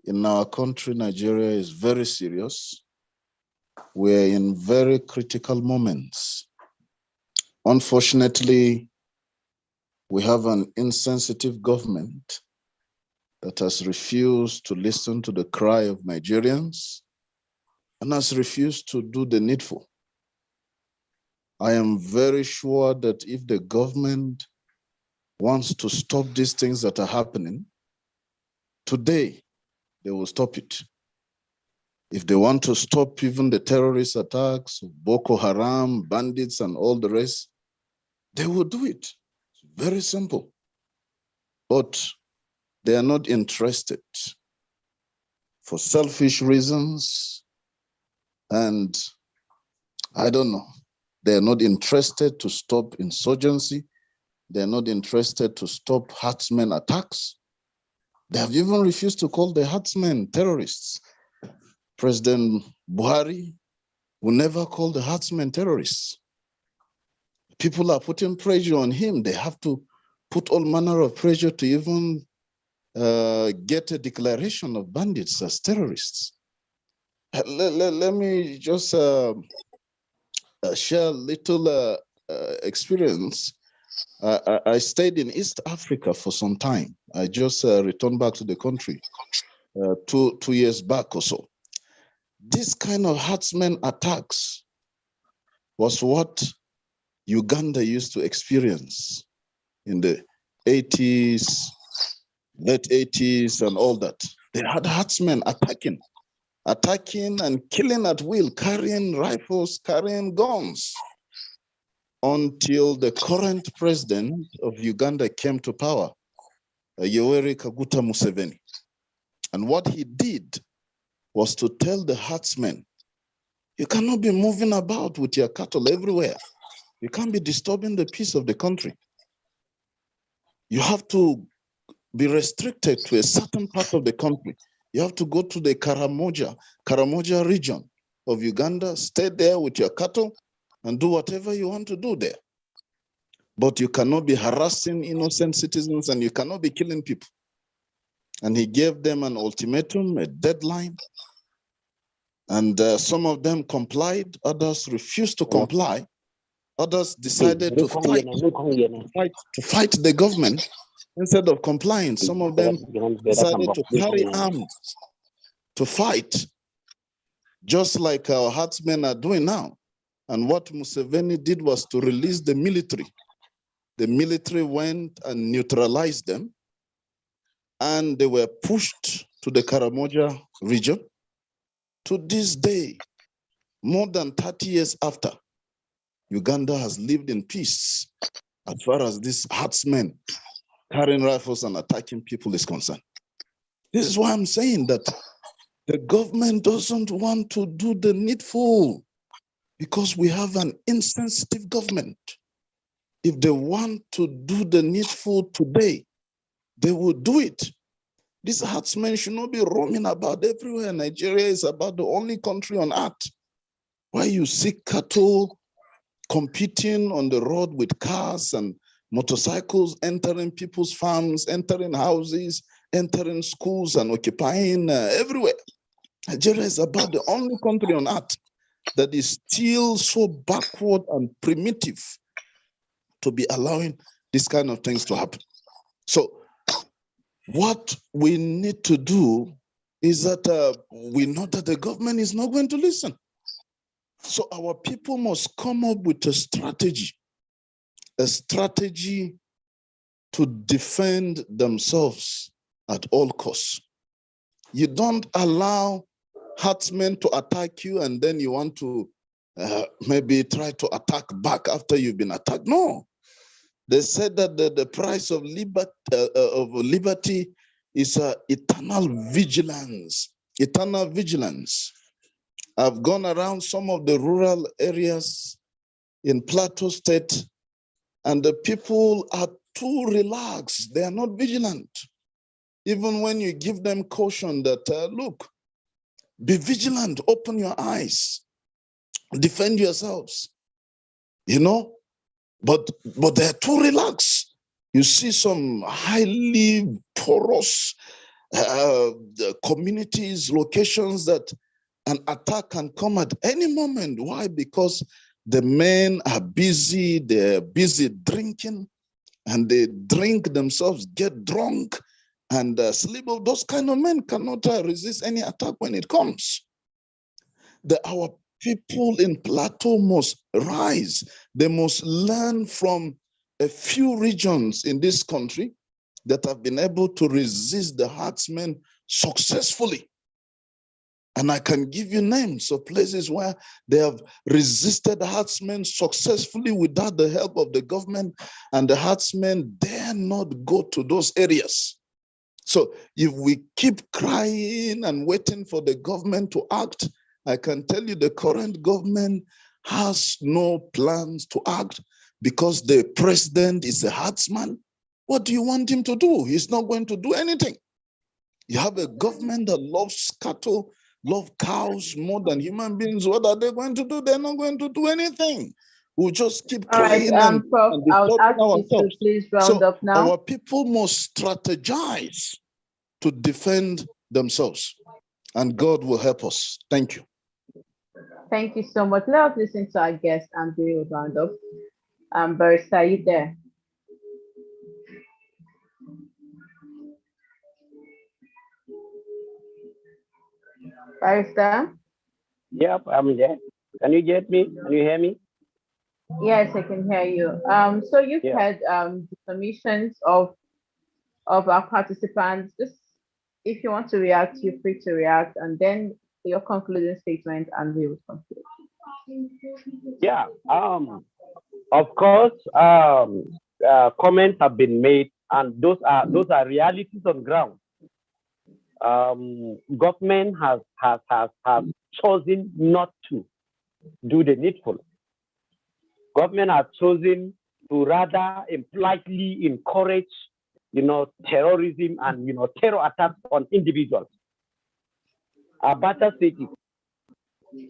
in our country, Nigeria, is very serious. We're in very critical moments. Unfortunately, we have an insensitive government that has refused to listen to the cry of Nigerians and has refused to do the needful. I am very sure that if the government wants to stop these things that are happening, today they will stop it. If they want to stop even the terrorist attacks, Boko Haram, bandits, and all the rest, they will do it. It's very simple. But they are not interested for selfish reasons. And I don't know, they are not interested to stop insurgency. They are not interested to stop herdsmen attacks. They have even refused to call the herdsmen terrorists. President Buhari will never call the herdsmen terrorists. People are putting pressure on him. They have to put all manner of pressure to even get a declaration of bandits as terrorists. Let me just share a little experience. I stayed in East Africa for some time. I just returned back to the country 2 years back or so. This kind of herdsmen attacks was what Uganda used to experience in the 80s, late 80s and all that. They had herdsmen attacking and killing at will, carrying rifles, carrying guns, until the current president of Uganda came to power, Yoweri Kaguta Museveni. And what he did was to tell the herdsmen, you cannot be moving about with your cattle everywhere. You can't be disturbing the peace of the country. You have to be restricted to a certain part of the country. You have to go to the Karamoja region of Uganda, stay there with your cattle and do whatever you want to do there. But you cannot be harassing innocent citizens and you cannot be killing people. And he gave them an ultimatum, a deadline. And some of them complied, others refused to comply. Others decided to fight the government instead of complying. Some of them decided to carry arms to fight, just like our herdsmen are doing now. And what Museveni did was to release the military. The military went and neutralized them, and they were pushed to the Karamoja region. To this day, more than 30 years after, Uganda has lived in peace as far as these herdsmen carrying rifles and attacking people is concerned. This is why I'm saying that the government doesn't want to do the needful because we have an insensitive government. If they want to do the needful today, they will do it. These herdsmen should not be roaming about everywhere. Nigeria is about the only country on earth where you see cattle competing on the road with cars and motorcycles, entering people's farms, entering houses, entering schools and occupying everywhere. Nigeria is about the only country on earth that is still so backward and primitive to be allowing these kind of things to happen. So what we need to do is that we know that the government is not going to listen. So our people must come up with a strategy to defend themselves at all costs. You don't allow herdsmen to attack you and then you want to maybe try to attack back after you've been attacked. No. They said that the price of liberty is eternal vigilance. Eternal vigilance. I've gone around some of the rural areas in Plateau State, and the people are too relaxed. They are not vigilant. Even when you give them caution that, look, be vigilant, open your eyes, defend yourselves, you know, but they're too relaxed. You see some highly porous communities, locations that an attack can come at any moment. Why? Because The men are busy, they're busy drinking, and they drink themselves, get drunk, and sleep. Those kind of men cannot resist any attack when it comes. Our people in Plateau must rise. They must learn from a few regions in this country that have been able to resist the herdsmen successfully. And I can give you names of places where they have resisted herdsmen successfully without the help of the government, and the herdsmen dare not go to those areas. So if we keep crying and waiting for the government to act, I can tell you the current government has no plans to act because the president is a herdsman. What do you want him to do? He's not going to do anything. You have a government that loves cattle, love cows more than human beings. What are they going to do? They're not going to do anything. We'll just keep All right, crying Prof, and I would disturbing ask you to ourselves. please round So up now. our people must strategize to defend themselves, and God will help us. Thank you. Thank you so much. Let us listen to our guest and we will round up. Barrister, are you there? Barrister? Yep, I'm there. Can you get me? Can you hear me? Yes, I can hear you. So you've Yeah. heard the submissions of our participants. Just if you want to react, you're free to react, and then your concluding statement, and we will conclude. Yeah. Of course, comments have been made, and those are realities on ground. Government has chosen not to do the needful. Government has chosen to rather impolitely encourage, terrorism and terror attacks on individuals. Better said it.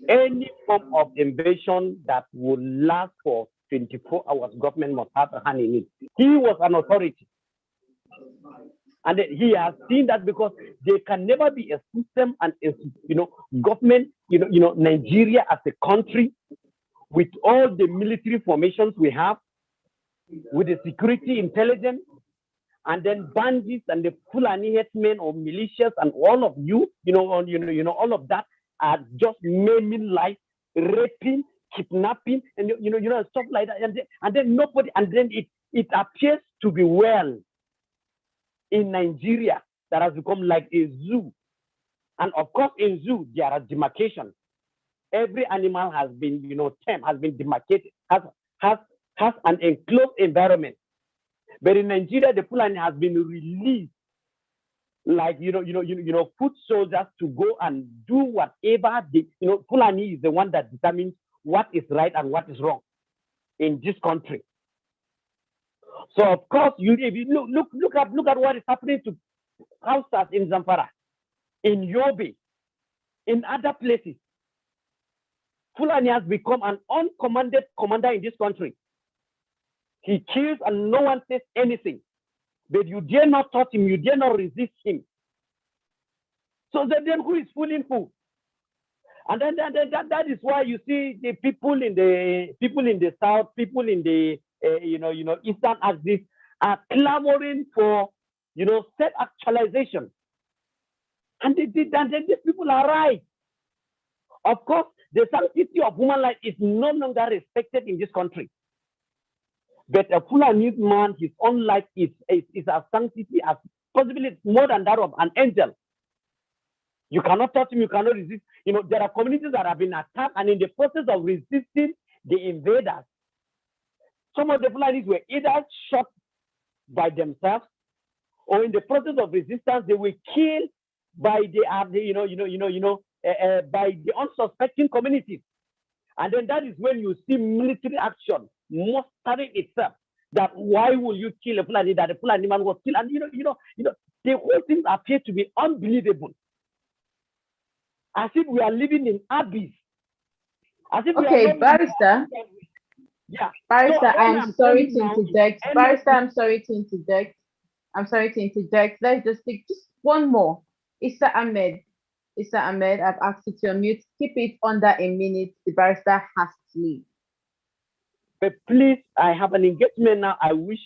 Any form of invasion that will last for 24 hours, government must have a hand in it. He was an authority. And he has seen that because there can never be a system and government, Nigeria as a country with all the military formations we have, with the security intelligence, and then bandits and the Fulani Herdsmen or militias and all of all of that are just maiming life, raping, kidnapping, and stuff like that. And then nobody, and then it appears to be well in Nigeria that has become like a zoo. And of course, in zoo there are demarcations. Every animal has been, tamed, has been demarcated, has an enclosed environment. But in Nigeria, the Fulani has been released, like foot soldiers to go and do whatever Fulani is the one that determines what is right and what is wrong in this country. So of course, if you look at what is happening to houses in Zamfara, in Yobe, in other places. Fulani has become an uncommanded commander in this country. He kills and no one says anything. But you dare not touch him, you dare not resist him. So then who is fooling who? And then that is why you see the people in the south, people in the eastern axis are clamoring for self-actualization. And these people are right. Of course, the sanctity of human life is no longer respected in this country. But a Fulani man, his own life is as sanctity as possibly more than that of an angel. You cannot touch him, you cannot resist. There are communities that have been attacked, and in the process of resisting the invaders, some of the Fulanis were either shot by themselves, or in the process of resistance, they were killed by by the unsuspecting communities. And then that is when you see military action mustering itself. That why will you kill a Fulani? That a Fulani man was killed, and the whole thing appears to be unbelievable. As if we are living in abyss. As if okay, Barrister. Yeah. Barrister, So I'm sorry to interject. Barrister, I'm sorry to interject. Let's just take just one more. Issa Ahmed, I've asked you to unmute. Keep it under a minute. The barrister has to leave. But please, I have an engagement now. I wish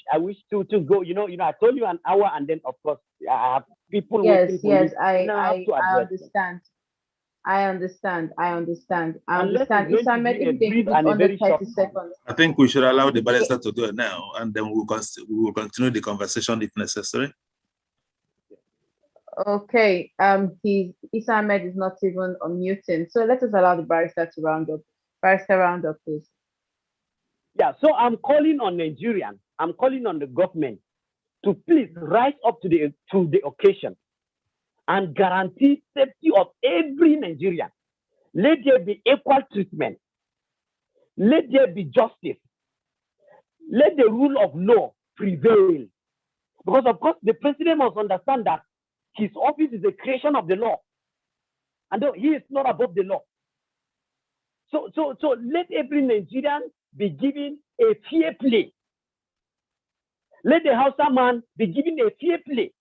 to go. I told you an hour, and then of course I have people waiting for me. I understand. I understand. Unless it's going to Isamed, be a if they brief could and a under very 30 short. seconds. I think we should allow the barrister to go now, and then we will continue the conversation if necessary. Okay. Isamed is not even unmuting. So let us allow the barrister to round up. Barrister, round up, please. Yeah, so I'm calling on Nigerians. I'm calling on the government to please rise up to the occasion and guarantee safety of every Nigerian. Let there be equal treatment. Let there be justice. Let the rule of law prevail. Because of course, the president must understand that his office is a creation of the law. And he is not above the law. So let every Nigerian be given a fair play. Let the Hausa man be given a fair play.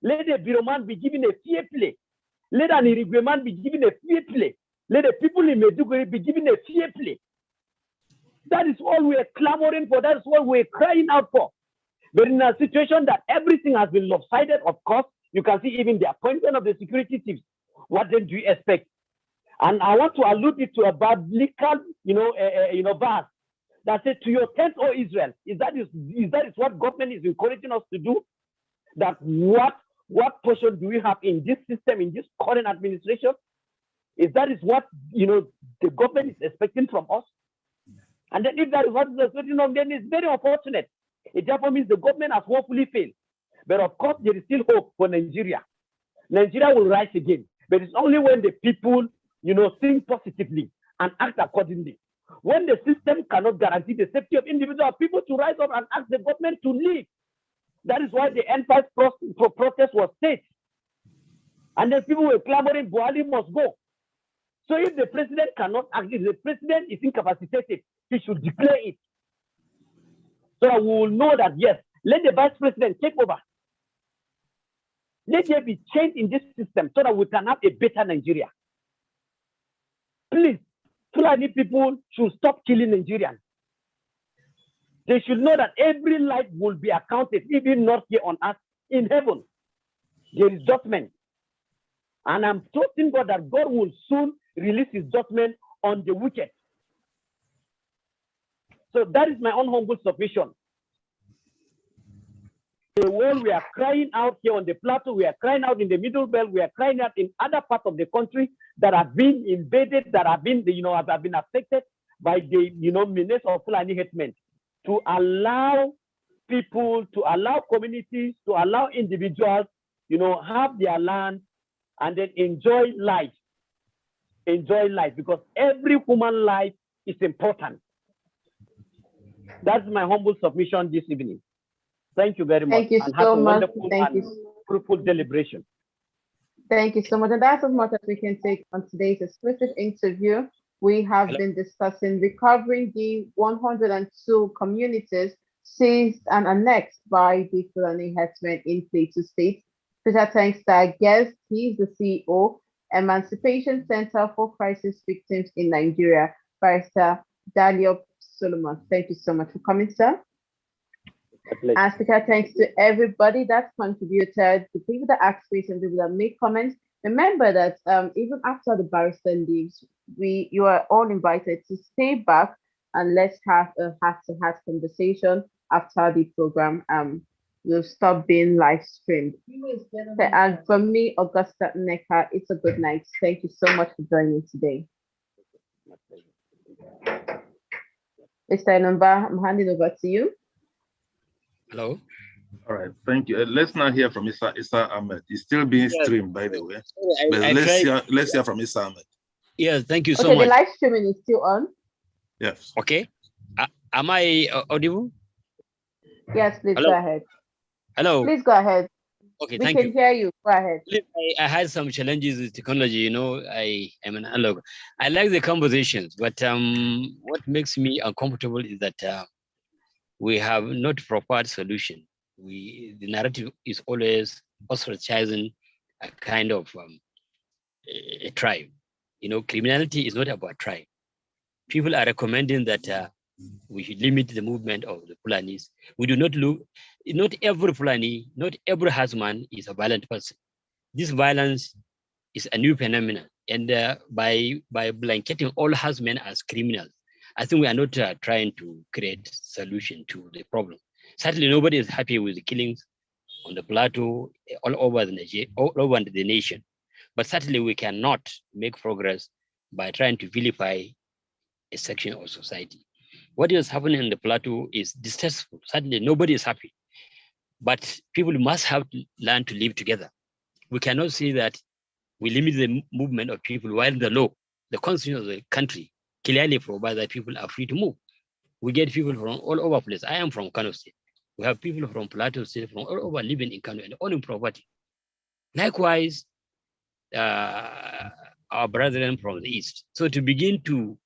Let the Biro man be given a fair play. Let an Irigwe man be given a fair play. Let the people in Meduguri be given a fair play. That is all we are clamoring for. That is what we are crying out for. But in a situation that everything has been lopsided, of course, you can see even the appointment of the security chiefs. What then do you expect? And I want to allude it to a biblical, verse that says, "To your tent, O Israel." Is that what government is encouraging us to do? That what portion do we have in this system, in this current administration? Is what the government is expecting from us? And then if that is what is expecting of them, it's very unfortunate. It therefore means the government has woefully failed. But of course, there is still hope for Nigeria. Nigeria will rise again. But it's only when the people, think positively and act accordingly. When the system cannot guarantee the safety of individual people to rise up and ask the government to leave. That is why the N5 protest was staged. And then people were clamoring, Buhari must go. So if the president cannot act, if the president is incapacitated, he should declare it. So that we will know that, yes, let the vice president take over. Let there be change in this system so that we can have a better Nigeria. Please, Fulani people should stop killing Nigerians. They should know that every life will be accounted, even not here on earth, in heaven. There is judgment. And I'm trusting God that God will soon release his judgment on the wicked. So that is my own humble submission. The world, we are crying out here on the plateau, we are crying out in the middle belt, we are crying out in other parts of the country that have been invaded, that have been, have been affected by the, menace of Fulani Herdsmen, to allow people, to allow communities, to allow individuals, have their land and then enjoy life. Enjoy life, because every human life is important. That's my humble submission this evening. Thank you very much. Thank you so much. Thank you. Fruitful deliberation. Thank you so much. And that's as much as we can take on today's exclusive interview. We have been discussing recovering the 102 communities seized and annexed by the Fulani Herdsmen in Plateau State. Special thanks to our guest. He is the CEO, Emancipation Center for Crisis Victims in Nigeria, Barrister Dalyop Solomon. Thank you so much for coming, sir. And special thanks to everybody that contributed, the people that asked questions, the people that made comments. Remember that even after the barrister leaves, you are all invited to stay back and let's have a heart-to-heart conversation after the program will stop being live streamed. And from me, Augusta Neka, it's a good night. Thank you so much for joining today. Mr. Enumba, I'm handing over to you. Hello. All right, thank you. Let's now hear from Issa Ahmed. It's still being streamed, by the way. But let's hear from Issa Ahmed. Yes, thank you so much. Okay, the live streaming is still on. Yes. Okay. Am I audible? Yes, please Hello? go ahead. Hello. Please go ahead. Okay, we thank you. can hear you. Go ahead. I had some challenges with technology. I am an analog. I like the conversations, but what makes me uncomfortable is that we have not proper solution. The narrative is always ostracizing a kind of a tribe. Criminality is not about tribe. People are recommending that We should limit the movement of the Fulanis. We do not look, not every Fulani, not every herdsman is a violent person. This violence is a new phenomenon. And by blanketing all herdsmen as criminals, I think we are not trying to create solution to the problem. Certainly nobody is happy with the killings on the plateau all over the nation. But certainly we cannot make progress by trying to vilify a section of society. What is happening in the plateau is distasteful. Certainly nobody is happy, but people must have to learn to live together. We cannot say that we limit the movement of people while the law, the constitution of the country clearly provides that people are free to move. We get people from all over place. I am from Kano State. We have people from Plateau State, from all over living in Kano and owning property. Likewise, our brethren from the East. So to begin to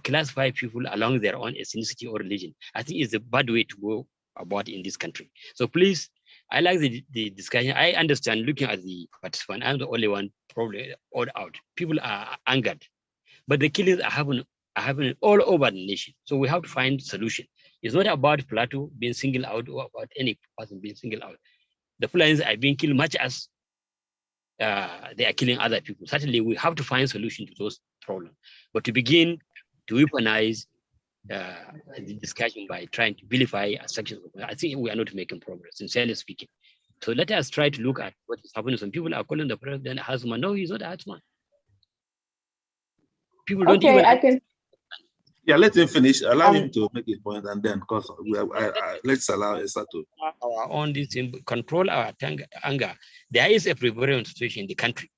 classify people along their own ethnicity or religion, I think is a bad way to go about in this country. So please, I like the discussion. I understand looking at the participant, I'm the only one probably odd out. People are angered, but the killings are happening all over the nation. So we have to find solution. It's not about Plateau being singled out or about any person being singled out. The Fulanis are being killed much as they are killing other people. Certainly we have to find solution to those problems. But to begin to weaponize the discussion by trying to vilify a section, I think we are not making progress, sincerely speaking. So let us try to look at what is happening. Some people are calling the president a herdsman. No, he's not a herdsman. People don't Okay, even. I can. Yeah, let him finish. Allow him to make his point, and then, because let's allow Esther to. Our own this control our anger. There is a prevalent situation in the country.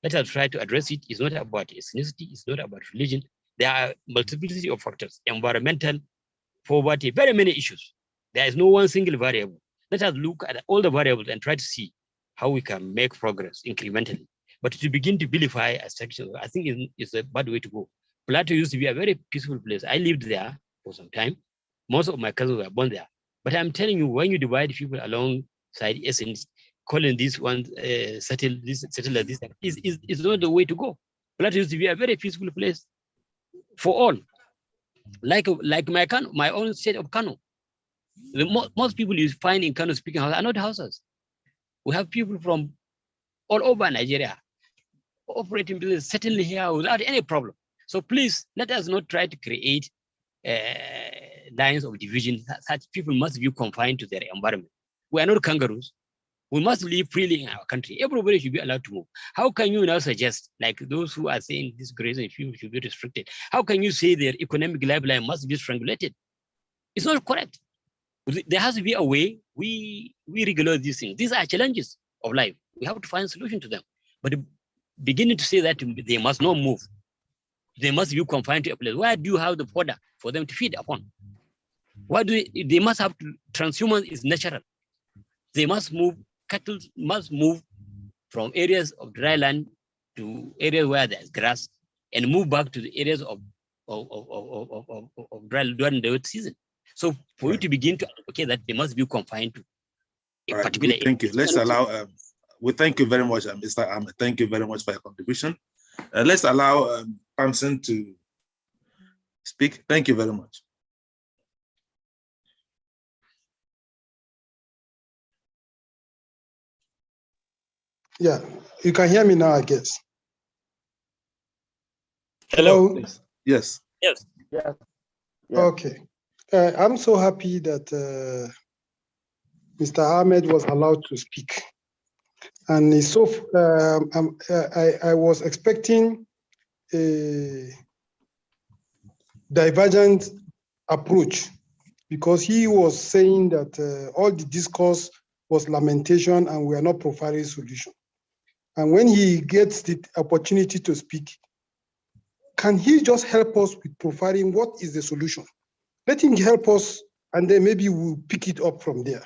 Let us try to address it. It's not about ethnicity. It's not about religion. There are multiplicity of factors: environmental, poverty, very many issues. There is no one single variable. Let us look at all the variables and try to see how we can make progress incrementally. But to begin to vilify a section, I think is a bad way to go. Plateau used to be a very peaceful place. I lived there for some time. Most of my cousins were born there. But I'm telling you, when you divide people alongside essence, calling this one settle this, is not the way to go. Plateau used to be a very peaceful place for all. Like my own state of Kano. Most people you find in Kano speaking Hausa are not Hausas. We have people from all over Nigeria operating business certainly here without any problem. So please, let us not try to create lines of division. Such people must be confined to their environment. We are not kangaroos. We must live freely in our country. Everybody should be allowed to move. How can you now suggest, like those who are saying this grazing people should be restricted, how can you say their economic lifeline must be strangulated? It's not correct. There has to be a way we regulate these things. These are challenges of life. We have to find a solution to them. But beginning to say that they must not move, they must be confined to a place. Where do you have the fodder for them to feed upon? Why do they must have to, transhumance is natural. They must move, cattle must move from areas of dry land to areas where there's grass and move back to the areas of dry during the wet season. So for you to begin to advocate that they must be confined to a particular area. Thank you. Let's allow, we thank you very much, Mr. Ahmed. Thank you very much for your contribution. Let's allow Thompson to speak. Thank you very much. Yeah, you can hear me now, I guess. Hello. Hello? Yes. Yes. Yes. Okay. I'm so happy that Mr. Ahmed was allowed to speak. And it's so, I was expecting a divergent approach because he was saying that all the discourse was lamentation and we are not providing solution. And when he gets the opportunity to speak, can he just help us with providing what is the solution? Let him help us and then maybe we'll pick it up from there.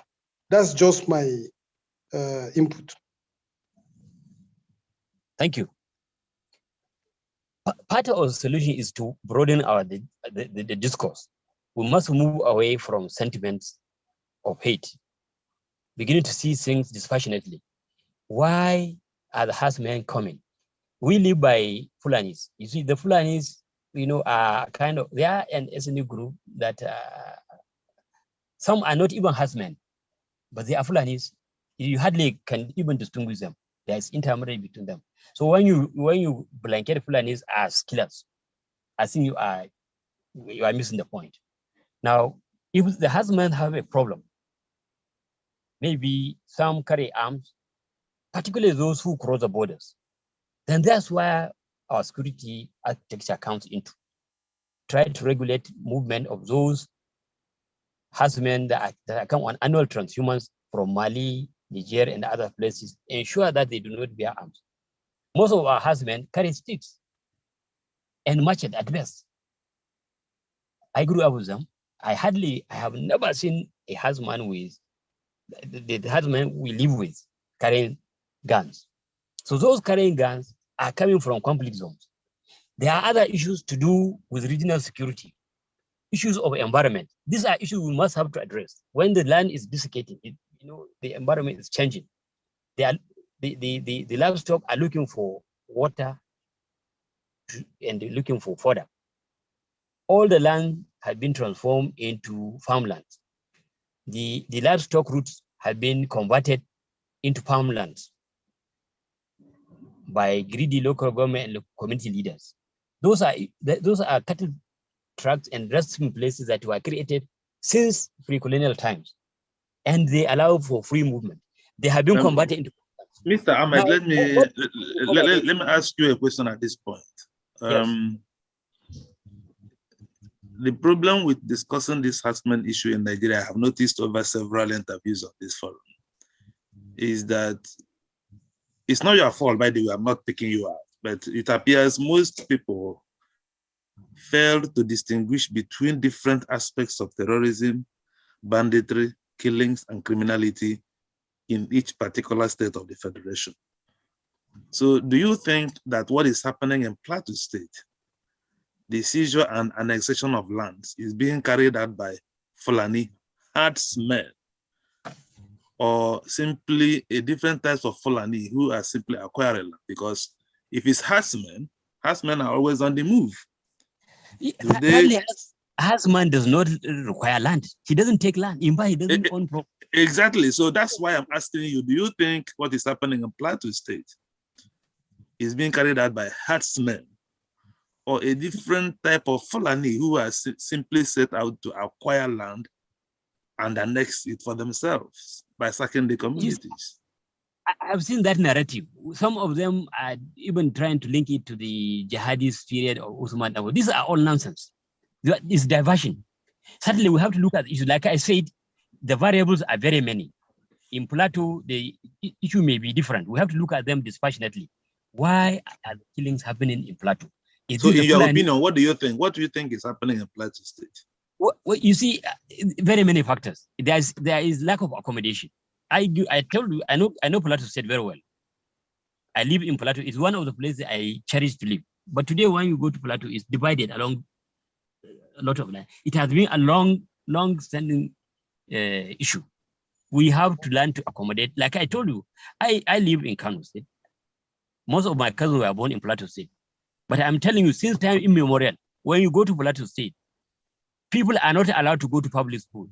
That's just my input. Thank you. Part of the solution is to broaden the discourse. We must move away from sentiments of hate, beginning to see things dispassionately. Why are the herdsmen coming? We live by Fulanis. You see, the Fulanis are kind of, they are an ethnic group that some are not even herdsmen, but they are Fulanis. You hardly can even distinguish them. There is intermediary between them. So when you blanket Fulanis as killers, I think you are missing the point. Now, if the herdsmen have a problem, maybe some carry arms, particularly those who cross the borders, then that's where our security architecture comes into. Try to regulate movement of those herdsmen that come on annual transhumance from Mali, Niger, and other places. Ensure that they do not bear arms. Most of our herdsmen carry sticks and machete at best. I grew up with them. I have never seen a herdsman with the herdsmen we live with carrying guns. So those carrying guns are coming from conflict zones. There are other issues to do with regional security, issues of environment. These are issues we must have to address. When the land is desiccating, the environment is changing. The livestock are looking for water and looking for fodder. All the land has been transformed into farmlands. The livestock routes have been converted into farmlands by greedy local government and community leaders. Those are cattle tracts and resting places that were created since pre-colonial times, and they allow for free movement. They have been converted into. Mr. Ahmed, let me ask you a question at this point. Yes. The problem with discussing this herdsmen issue in Nigeria, I have noticed over several interviews on this forum, is that it's not your fault, by the way, I'm not picking you out, but it appears most people fail to distinguish between different aspects of terrorism, banditry, killings, and criminality in each particular state of the Federation. So do you think that what is happening in Plateau State, the seizure and annexation of lands, is being carried out by Fulani Herdsmen, or simply a different types of Fulani who are simply acquiring land? Because if it's herdsmen are always on the move. Herdsman does not require land. He doesn't take land. In fact, he doesn't own property. Exactly. So that's why I'm asking you, do you think what is happening in Plateau State is being carried out by herdsmen, or a different type of Fulani who are simply set out to acquire land and annex it for themselves by sacking the communities? I've seen that narrative. Some of them are even trying to link it to the jihadist period of Usman. These are all nonsense. It's diversion. Certainly, we have to look at the issue. Like I said, the variables are very many. In Plateau, the issue may be different. We have to look at them dispassionately. Why are the killings happening in Plateau? So in your opinion, what do you think? What do you think is happening in Plateau State? Well, you see, very many factors. There is lack of accommodation. I told you, I know Plateau State very well. I live in Plateau. It's one of the places I cherish to live. But today, when you go to Plateau, it's divided along a lot of land. It has been a long-standing issue. We have to learn to accommodate. Like I told you, I live in Kano State. Most of my cousins were born in Plateau State. But I'm telling you, since time immemorial, when you go to Plateau State, people are not allowed to go to public school.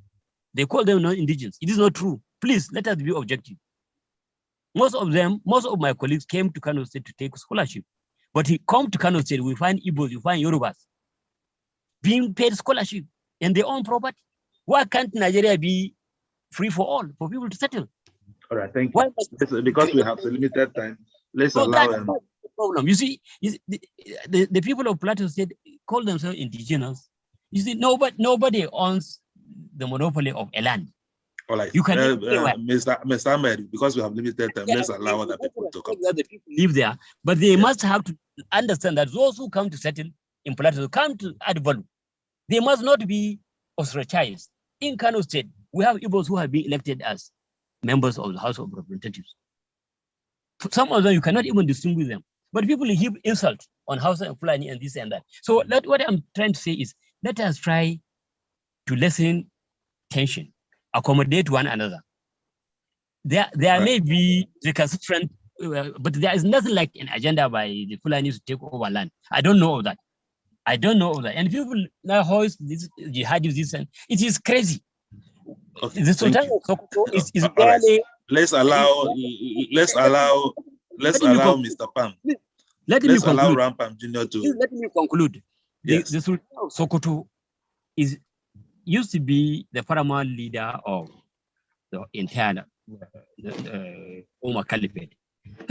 They call them non-indigenous. It is not true. Please, let us be objective. Most of my colleagues came to Kano State to take scholarship. But he come to Kano State, we find Igbos, we find Yorubas being paid scholarship and their own property. Why can't Nigeria be free for all, for people to settle? All right, thank you. Because we have a limited time, let's allow them. Problem. You see, the people of Plateau State call themselves indigenous. You see, nobody owns the monopoly of a land. All right, you can Mr. Ahmed, because we have limited time, let's allow other people to come. The people live there, but they must have to understand that those who come to settle in Plateau come to add value. They must not be ostracized. In Kano State, we have Igbos who have been elected as members of the House of Representatives. Some of them, you cannot even distinguish them. But people heap insult on Hausa and Fulani and this and that. So what I'm trying to say is, let us try to lessen tension, accommodate one another. There may be recalcitrant, but there is nothing like an agenda by the Fulani to take over land. I don't know of that. I don't know that. And people now hoist this jihadism, and it is crazy. Okay, The Sultan of Sokoto is all right. barely. Let's allow Mr. Pam. Let me Let's allow conclude. Rampam Jr. to. Let me conclude. Yes. The Sultan of Sokoto used to be the paramount leader of the entire Umar Caliphate.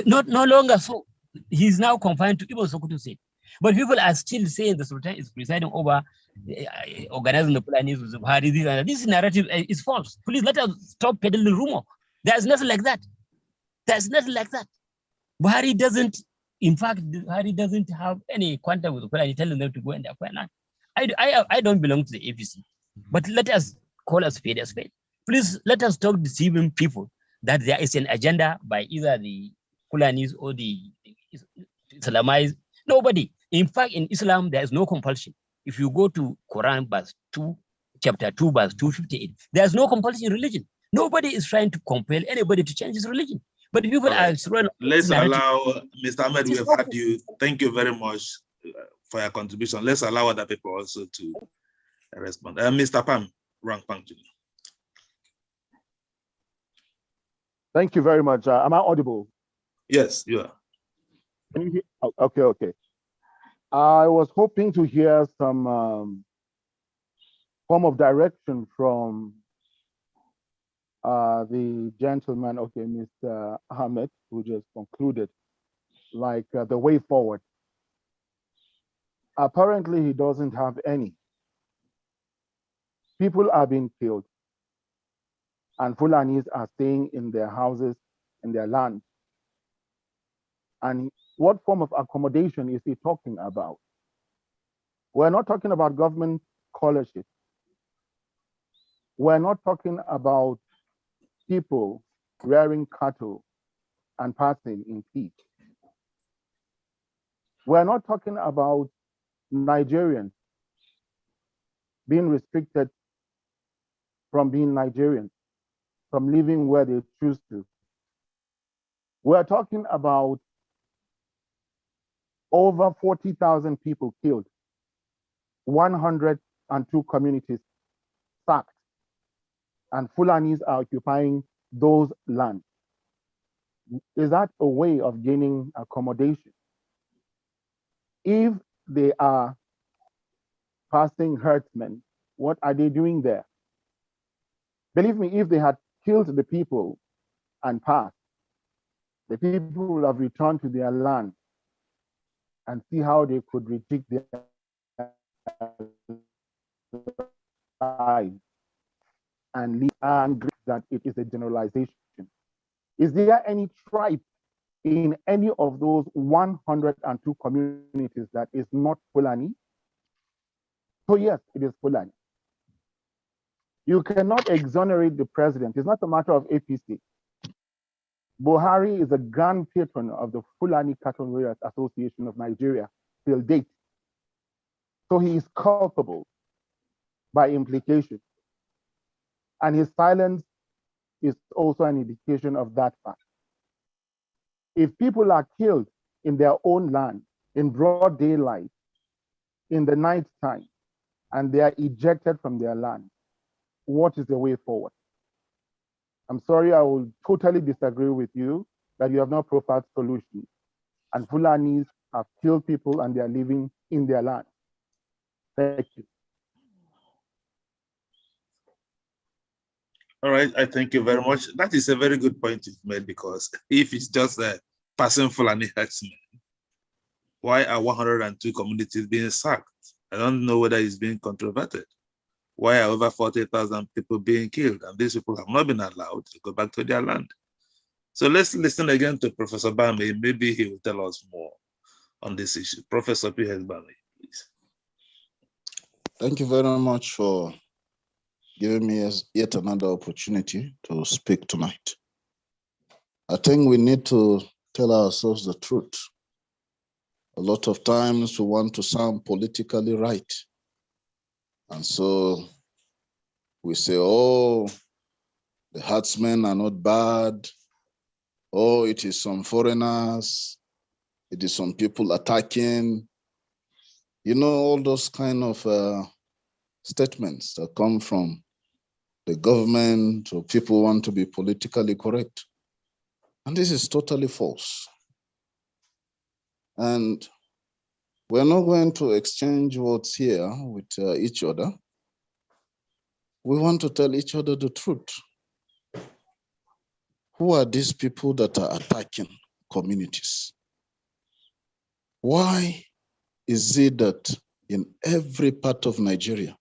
No longer so. He's now confined to Ibn Sokoto State. But people are still saying the Sultan is presiding over organizing the Fulanis with Buhari. This narrative is false. Please let us stop peddling rumor. There's nothing like that. There's nothing like that. Buhari doesn't, in fact, Buhari doesn't have any contact with the Fulani telling them to go in their land. I don't belong to the APC. But let us call a spade a spade. Please let us stop deceiving people that there is an agenda by either the Fulanis or the Islamites. Nobody. In fact, in Islam, there is no compulsion. If you go to Quran verse 2, chapter 2, verse 258, there's no compulsion in religion. Nobody is trying to compel anybody to change his religion. But people are throwing. Let's allow Mr. Ahmed, we've had you. Thank you very much for your contribution. Let's allow other people also to respond. Mr. Pam, Rank Pam. Thank you very much. Am I audible? Yes, you are. Can you hear? Oh, okay. I was hoping to hear some form of direction from the gentleman, Mr. Ahmed, who just concluded, like the way forward. Apparently, he doesn't have any. People are being killed, and Fulanis are staying in their houses, in their land. And what form of accommodation is he talking about? We're not talking about government scholarship. We're not talking about people rearing cattle and passing in peace. We're not talking about Nigerians being restricted from being Nigerians, from living where they choose to. We're talking about over 40,000 people killed, 102 communities sacked, and Fulanis are occupying those lands. Is that a way of gaining accommodation? If they are passing herdsmen, what are they doing there? Believe me, if they had killed the people and passed, the people would have returned to their land and see how they could reject their lives and leave and that it is a generalization. Is there any tribe in any of those 102 communities that is not Fulani? So yes, it is Fulani. You cannot exonerate the president. It's not a matter of APC. Buhari is a grand patron of the Fulani Cattle Raiders Association of Nigeria till date. So he is culpable by implication. And his silence is also an indication of that fact. If people are killed in their own land, in broad daylight, in the night time, and they are ejected from their land, what is the way forward? I'm sorry, I will totally disagree with you that you have not profiled solutions. And Fulanis have killed people and they are living in their land. Thank you. All right, I thank you very much. That is a very good point you've made, because if it's just a passing Fulani Herdsmen, why are 102 communities being sacked? I don't know whether it's being controverted. Why are over 40,000 people being killed? And these people have not been allowed to go back to their land. So let's listen again to Professor Bami. Maybe he will tell us more on this issue. Professor P.H. Bami, please. Thank you very much for giving me yet another opportunity to speak tonight. I think we need to tell ourselves the truth. A lot of times we want to sound politically right. And so we say, oh, the herdsmen are not bad. Oh, it is some foreigners. It is some people attacking. You know, all those kind of statements that come from the government or people want to be politically correct. And this is totally false. And we're not going to exchange words here with each other. We want to tell each other the truth. Who are these people that are attacking communities? Why is it that in every part of Nigeria,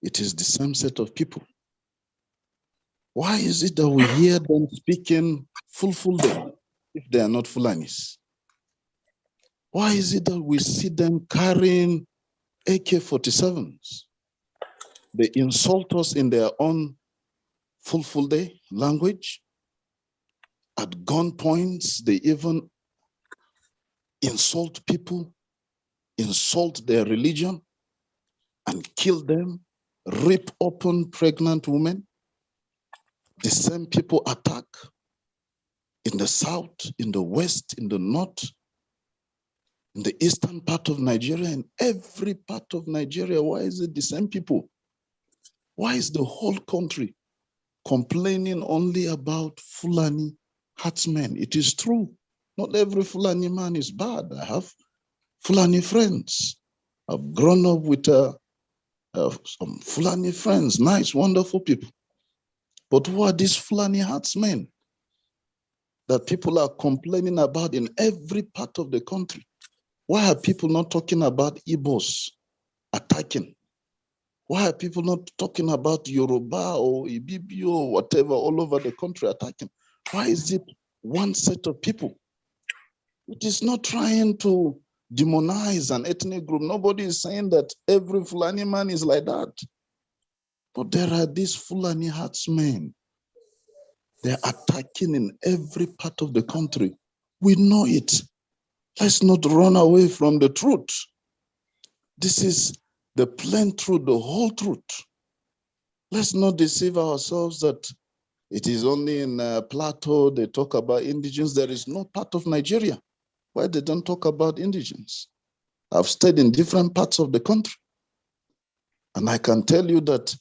it is the same set of people? Why is it that we hear them speaking full day if they are not Fulanis? Why is it that we see them carrying AK-47s? They insult us in their own full day language. At gunpoints, they even insult people, insult their religion, and kill them, rip open pregnant women. The same people attack in the south, in the west, in the north, in the eastern part of Nigeria, in every part of Nigeria. Why is it the same people? Why is the whole country complaining only about Fulani herdsmen? It is true. Not every Fulani man is bad. I have Fulani friends. I've grown up with some Fulani friends, nice, wonderful people. But who are these Fulani herdsmen that people are complaining about in every part of the country? Why are people not talking about Igbos attacking? Why are people not talking about Yoruba or Ibibio or whatever all over the country attacking? Why is it one set of people? It is not trying to demonize an ethnic group. Nobody is saying that every Fulani man is like that. But there are these Fulani herdsmen. They're attacking in every part of the country. We know it. Let's not run away from the truth. This is the plain truth, the whole truth. Let's not deceive ourselves that it is only in Plateau they talk about indigens. There is no part of Nigeria where they don't talk about indigens. I've stayed in different parts of the country. And I can tell you that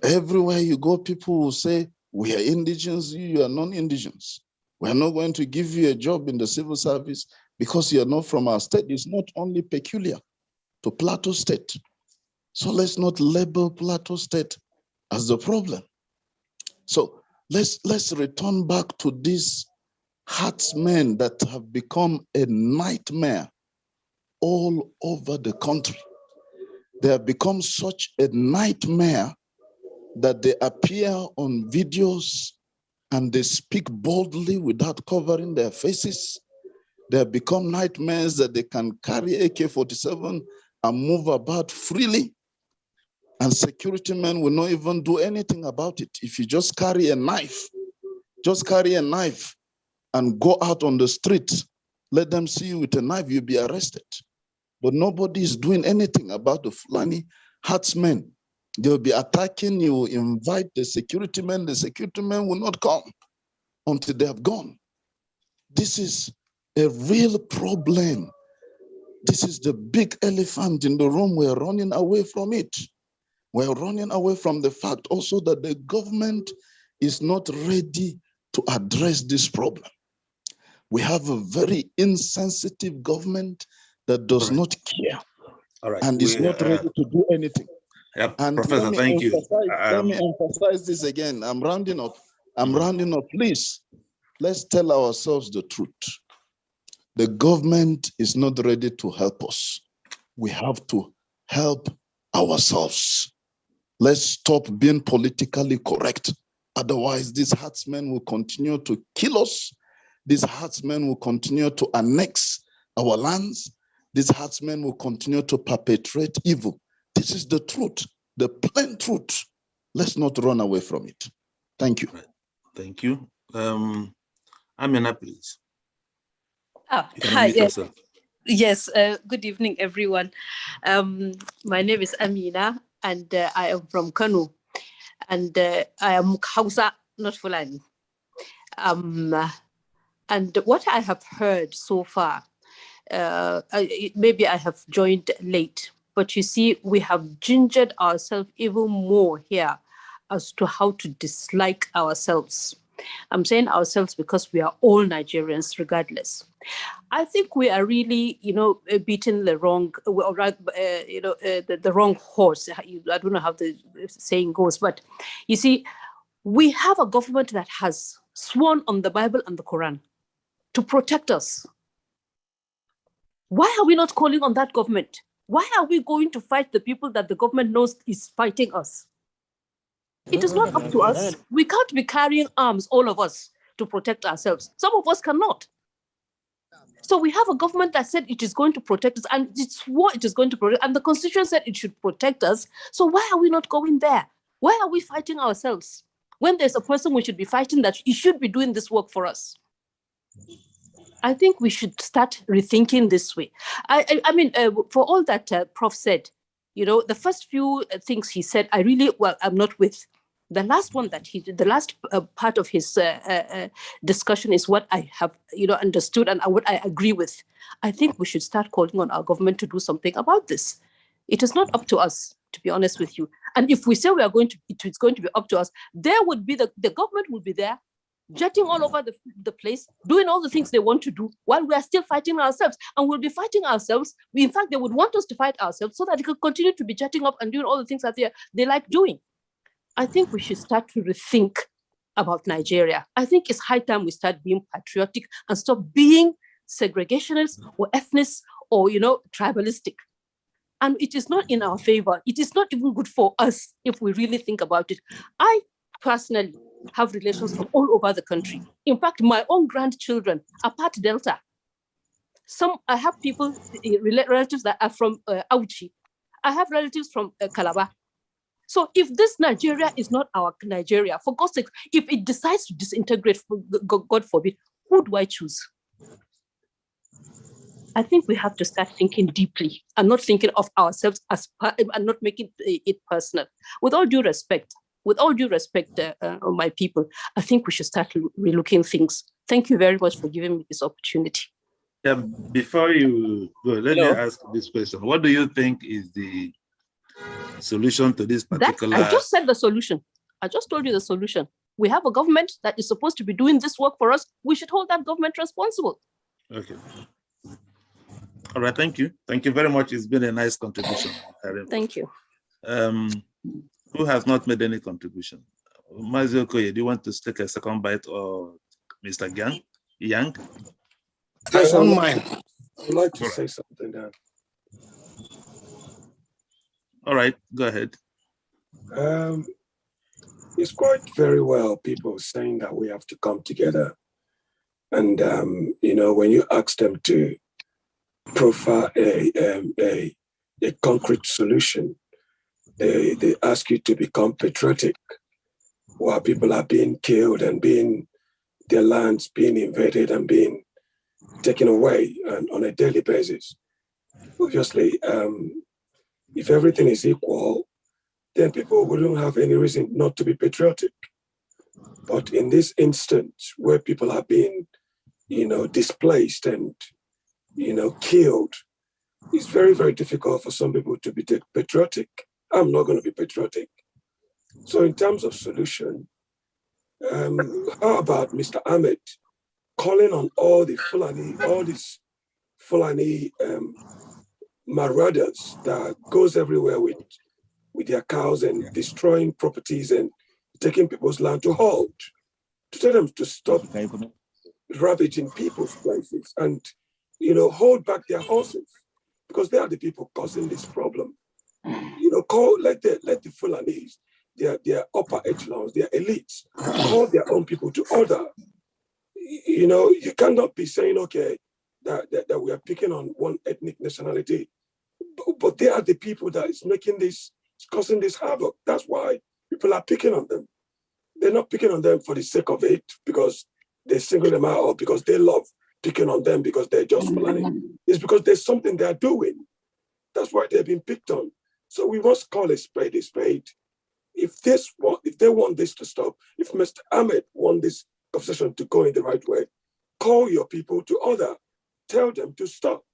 everywhere you go, people will say, we are indigens, you are non-indigens. We are not going to give you a job in the civil service because you are not from our state. It's not only peculiar to Plateau State. So let's not label Plateau State as the problem. So let's return back to these herdsmen that have become a nightmare all over the country. They have become such a nightmare that they appear on videos and they speak boldly without covering their faces. They have become nightmares that they can carry AK-47 and move about freely. And security men will not even do anything about it. If you just carry a knife and go out on the street, let them see you with a knife, you'll be arrested. But nobody is doing anything about the Fulani herdsmen. They'll be attacking you, invite the security men will not come until they have gone. This is a real problem. This is the big elephant in the room. We're running away from it. We're running away from the fact also that the government is not ready to address this problem. We have a very insensitive government that does not care and is not ready to do anything. And Professor, thank you. Let me emphasize this again. I'm rounding up. Please, let's tell ourselves the truth. The government is not ready to help us. We have to help ourselves. Let's stop being politically correct. Otherwise, these herdsmen will continue to kill us. These herdsmen will continue to annex our lands. These herdsmen will continue to perpetrate evil. This is the truth, the plain truth. Let's not run away from it. Thank you. Thank you. Amina, please. Hi. Yes. Good evening, everyone. My name is Amina, and I am from Kano, and I am Hausa, not Fulani. And what I have heard so far, maybe I have joined late, but you see, we have gingered ourselves even more here as to how to dislike ourselves. I'm saying ourselves because we are all Nigerians, regardless. I think we are really, beating the wrong, the wrong horse. I don't know how the saying goes, but you see, we have a government that has sworn on the Bible and the Quran to protect us. Why are we not calling on that government? Why are we going to fight the people that the government knows is fighting us? It is not up to us. We can't be carrying arms, all of us, to protect ourselves. Some of us cannot. So we have a government that said it is going to protect us, and it's what it is going to protect. And the Constitution said it should protect us. So why are we not going there? Why are we fighting ourselves? When there's a person we should be fighting that he should be doing this work for us. I think we should start rethinking this way. I mean, for all that Prof said, the first few things he said, I'm not with. The last one the last part of his discussion is what I have, understood and what I agree with. I think we should start calling on our government to do something about this. It is not up to us, to be honest with you. And if we say it's going to be up to us, there would be the government will be there, jetting all over the place, doing all the things they want to do while we are still fighting ourselves. And we'll be fighting ourselves. In fact, they would want us to fight ourselves so that they could continue to be jetting up and doing all the things that they like doing. I think we should start to rethink about Nigeria. I think it's high time we start being patriotic and stop being segregationist or ethnic or, tribalistic. And it is not in our favor. It is not even good for us if we really think about it. I personally have relations from all over the country. In fact, my own grandchildren are part Delta. I have people, relatives that are from Auchi. I have relatives from Calabar. So if this Nigeria is not our Nigeria, for God's sake, if it decides to disintegrate, God forbid, who do I choose? I think we have to start thinking deeply and not thinking of ourselves and not making it personal. With all due respect, my people, I think we should start relooking things. Thank you very much for giving me this opportunity. Yeah, before you go, let me ask this question. What do you think is the solution to this particular... I just said the solution. I just told you the solution. We have a government that is supposed to be doing this work for us. We should hold that government responsible. Okay. All right, thank you. Thank you very much. It's been a nice contribution. Thank you. Who has not made any contribution? Mazio Okoye, do you want to take a second bite, or Mr. Yang? I don't mind. I'd like to say something there. All right, go ahead. It's quite very well people saying that we have to come together. And, when you ask them to profile a concrete solution, they ask you to become patriotic while people are being killed and their lands being invaded and being taken away on a daily basis. Obviously, if everything is equal, then people wouldn't have any reason not to be patriotic. But in this instance, where people are being, displaced and, killed, it's very, very difficult for some people to be patriotic. I'm not going to be patriotic. So in terms of solution, how about Mr. Ahmed calling on all these Fulani marauders that goes everywhere with their cows and destroying properties and taking people's land to halt, to tell them to stop ravaging people's places and, hold back their horses, because they are the people causing this problem. Let the Fulanis, their upper echelons, their elites, call their own people to order. You cannot be saying, okay, that we are picking on one ethnic nationality, but they are the people that is making this, causing this havoc. That's why people are picking on them. They're not picking on them for the sake of it, because they single them out, or because they love picking on them because they're just Fulani. It's because there's something they're doing. That's why they've been picked on. So we must call a spade a spade. If they want this to stop, if Mr. Ahmed want this conversation to go in the right way, call your people to order. Tell them to stop.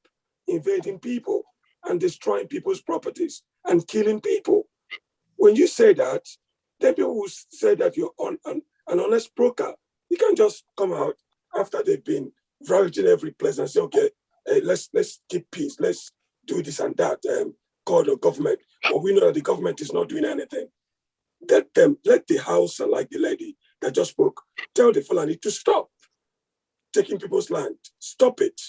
invading people and destroying people's properties and killing people. When you say that, then people will say that you're an honest broker. You can't just come out after they've been ravaging every place and say, okay, let's keep peace, let's do this and that, call the government. But we know that the government is not doing anything. Let the house, like the lady that just spoke, tell the Fulani to stop taking people's land. Stop it.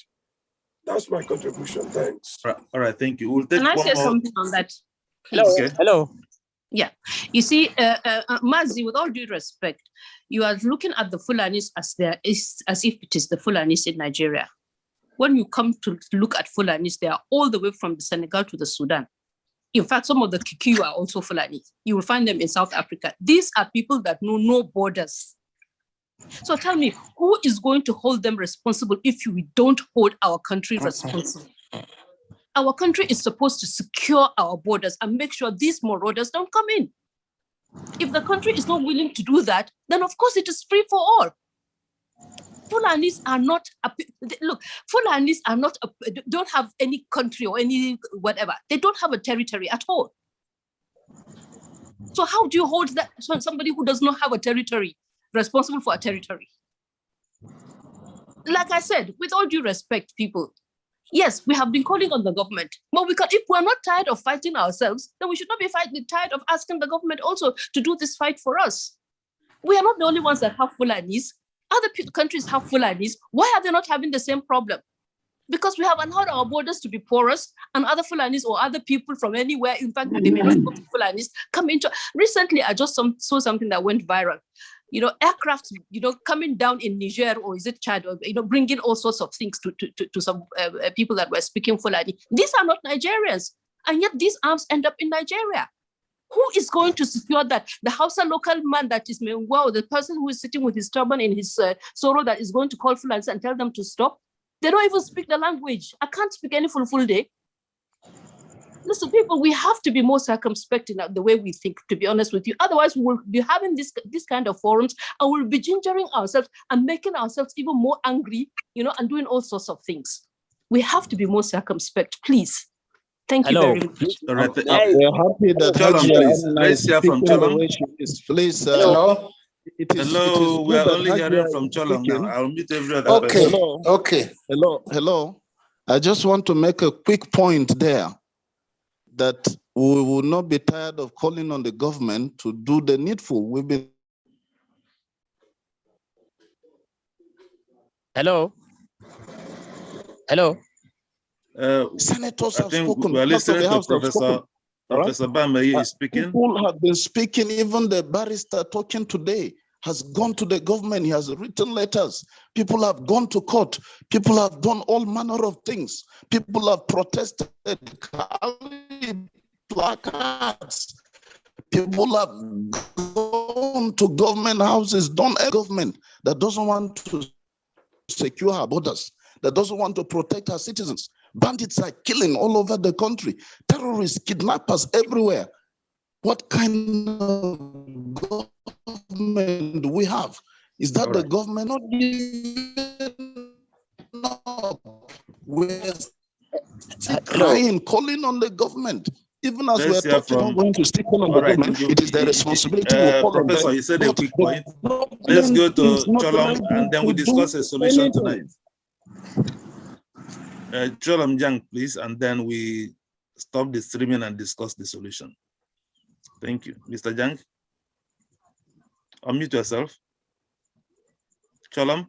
That's my contribution. Thanks. All right, thank you. We'll take Can I one say more. something on that? Hello. Okay. Hello. Yeah. You see, Mazi, with all due respect, you are looking at the Fulanis as if it is the Fulanis in Nigeria. When you come to look at Fulanis, they are all the way from the Senegal to the Sudan. In fact, some of the Kikuyu are also Fulani. You will find them in South Africa. These are people that know no borders. So tell me, who is going to hold them responsible if we don't hold our country responsible? Our country is supposed to secure our borders and make sure these marauders don't come in. If the country is not willing to do that, then of course it is free for all. Fulanis are not, look, Fulanis are not, don't have any country or any whatever. They don't have a territory at all. So how do you hold that somebody who does not have a territory responsible for a territory? Like I said, with all due respect, people, yes, we have been calling on the government, but if we're not tired of fighting ourselves, then we should not be tired of asking the government also to do this fight for us. We are not the only ones that have Fulanis. Other countries have Fulanis. Why are they not having the same problem? Because we have allowed our borders to be porous and other Fulanis or other people from anywhere, in fact, they may not be Fulanis, come into. Recently, I just saw something that went viral. Aircraft, coming down in Niger, or is it Chad, or, bringing all sorts of things to some people that were speaking Fulani. These are not Nigerians, and yet these arms end up in Nigeria. Who is going to secure that? The Hausa local man that is, wow, the person who is sitting with his turban in his sorrow that is going to call Fulani and tell them to stop? They don't even speak the language. I can't speak any full day. Listen, people, we have to be more circumspect in the way we think, to be honest with you. Otherwise, we will be having this kind of forums and we'll be gingering ourselves and making ourselves even more angry, and doing all sorts of things. We have to be more circumspect, please. Thank you very much. All right. We're happy that Cholam, please. Let's hear from Cholam. Please. Hello. Hello. We are only hearing from Cholam now. I'll meet every other person. Okay. Hello. I just want to make a quick point there that we will not be tired of calling on the government to do the needful. We've been. Hello. Senators have spoken. We are listening to Professor Bameye is speaking. People have been speaking. Even the barrister talking today has gone to the government. He has written letters. People have gone to court. People have done all manner of things. People have protested, carried placards. People have gone to government houses, done a government that doesn't want to secure our borders, that doesn't want to protect our citizens. Bandits are killing all over the country. Terrorists, kidnappers everywhere. What kind of government do we have? Is that the government not giving up? We're crying, calling on the government. Even as we're talking, I'm going to stick on the government. It is their responsibility. Professor, you said a quick point. Let's go to Cholam and then we discuss a solution tonight. Cholam Jang, please, and then we stop the streaming and discuss the solution. Thank you. Mr. Jang, unmute yourself. Cholam?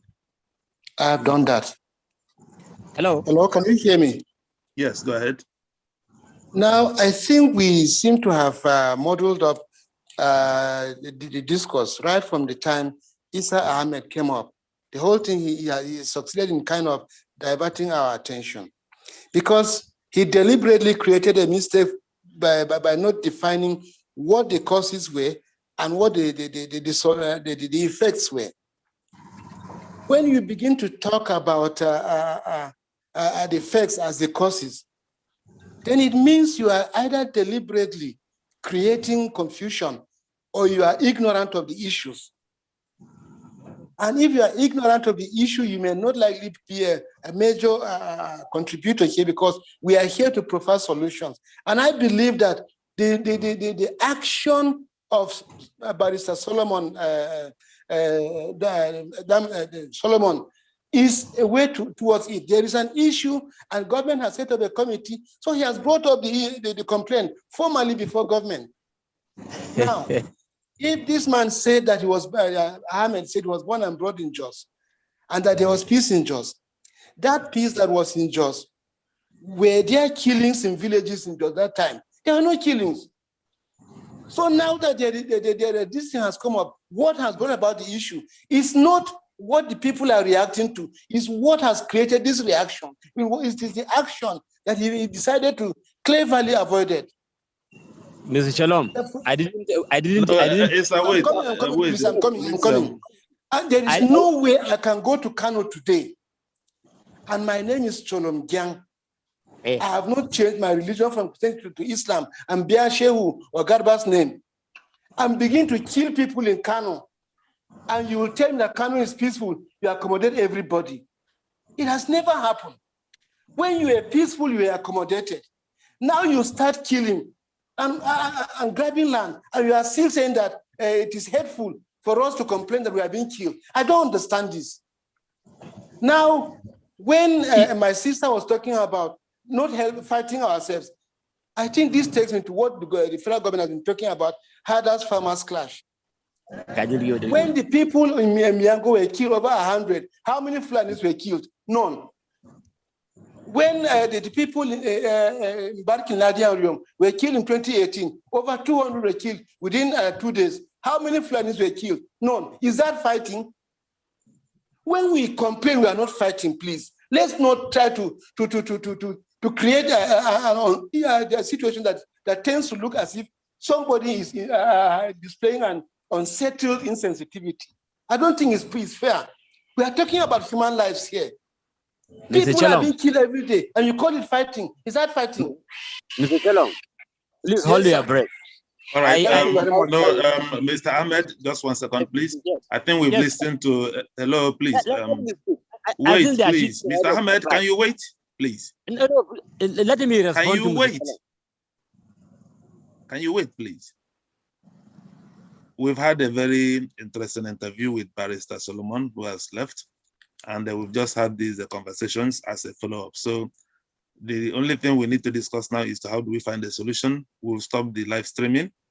I have done that. Hello, can you hear me? Yes, go ahead. Now, I think we seem to have modeled up the discourse right from the time Issa Ahmed came up. The whole thing, he succeeded in kind of diverting our attention because he deliberately created a mistake by not defining what the causes were and what the effects were. When you begin to talk about the effects as the causes, then it means you are either deliberately creating confusion or you are ignorant of the issues. And if you are ignorant of the issue, you may not likely be a major contributor here, because we are here to provide solutions. And I believe that the action of Barrister Solomon Solomon is a way towards it. There is an issue, and government has set up a committee, so he has brought up the complaint formally before government. Now, if this man said that he was, Ahmed said he was born and brought in Jos, and that there was peace in Jos, that peace that was in Jos, were there killings in villages in Jos that time? There are no killings. So now that this thing has come up, what has brought about the issue is not what the people are reacting to, is what has created this reaction. It is the action that he decided to cleverly avoid it. Mr. Shalom, I didn't. It's a wait. I'm coming, Wait, please, I'm coming. please, And there is no way I can go to Kano today. And my name is Cholom Gyang. I have not changed my religion from Christianity to Islam and bear Shehu or Garba's name. I'm beginning to kill people in Kano. And you will tell me that Kano is peaceful, you accommodate everybody. It has never happened. When you are peaceful, you are accommodated. Now you start killing and grabbing land, and you are still saying that it is hateful for us to complain that we are being killed. I don't understand this. Now, when my sister was talking about not fighting ourselves, I think this takes me to what the federal government has been talking about, herders farmers clash. When the people in Miango were killed, over 100, how many Fulanis were killed? None. When the people in Barkin were killed in 2018, over 200 were killed within 2 days. How many Fulanis were killed? None. Is that fighting? When we complain, we are not fighting, please. Let's not try to create a situation that tends to look as if somebody is displaying an unsettled insensitivity. I don't think it's fair. We are talking about human lives here. People are being killed every day, and you call it fighting. Is that fighting? Mr. Chalom, please hold your breath. All right. Mr. Ahmed, just 1 second, please. I think we've listened to. Hello, please. Wait, please. Mr. Ahmed, can you wait, please? No, let me respond. Can you wait? Can you wait, please? We've had a very interesting interview with Barrister Solomon, who has left, and we've just had these conversations as a follow-up. So the only thing we need to discuss now is how do we find a solution. We'll stop the live streaming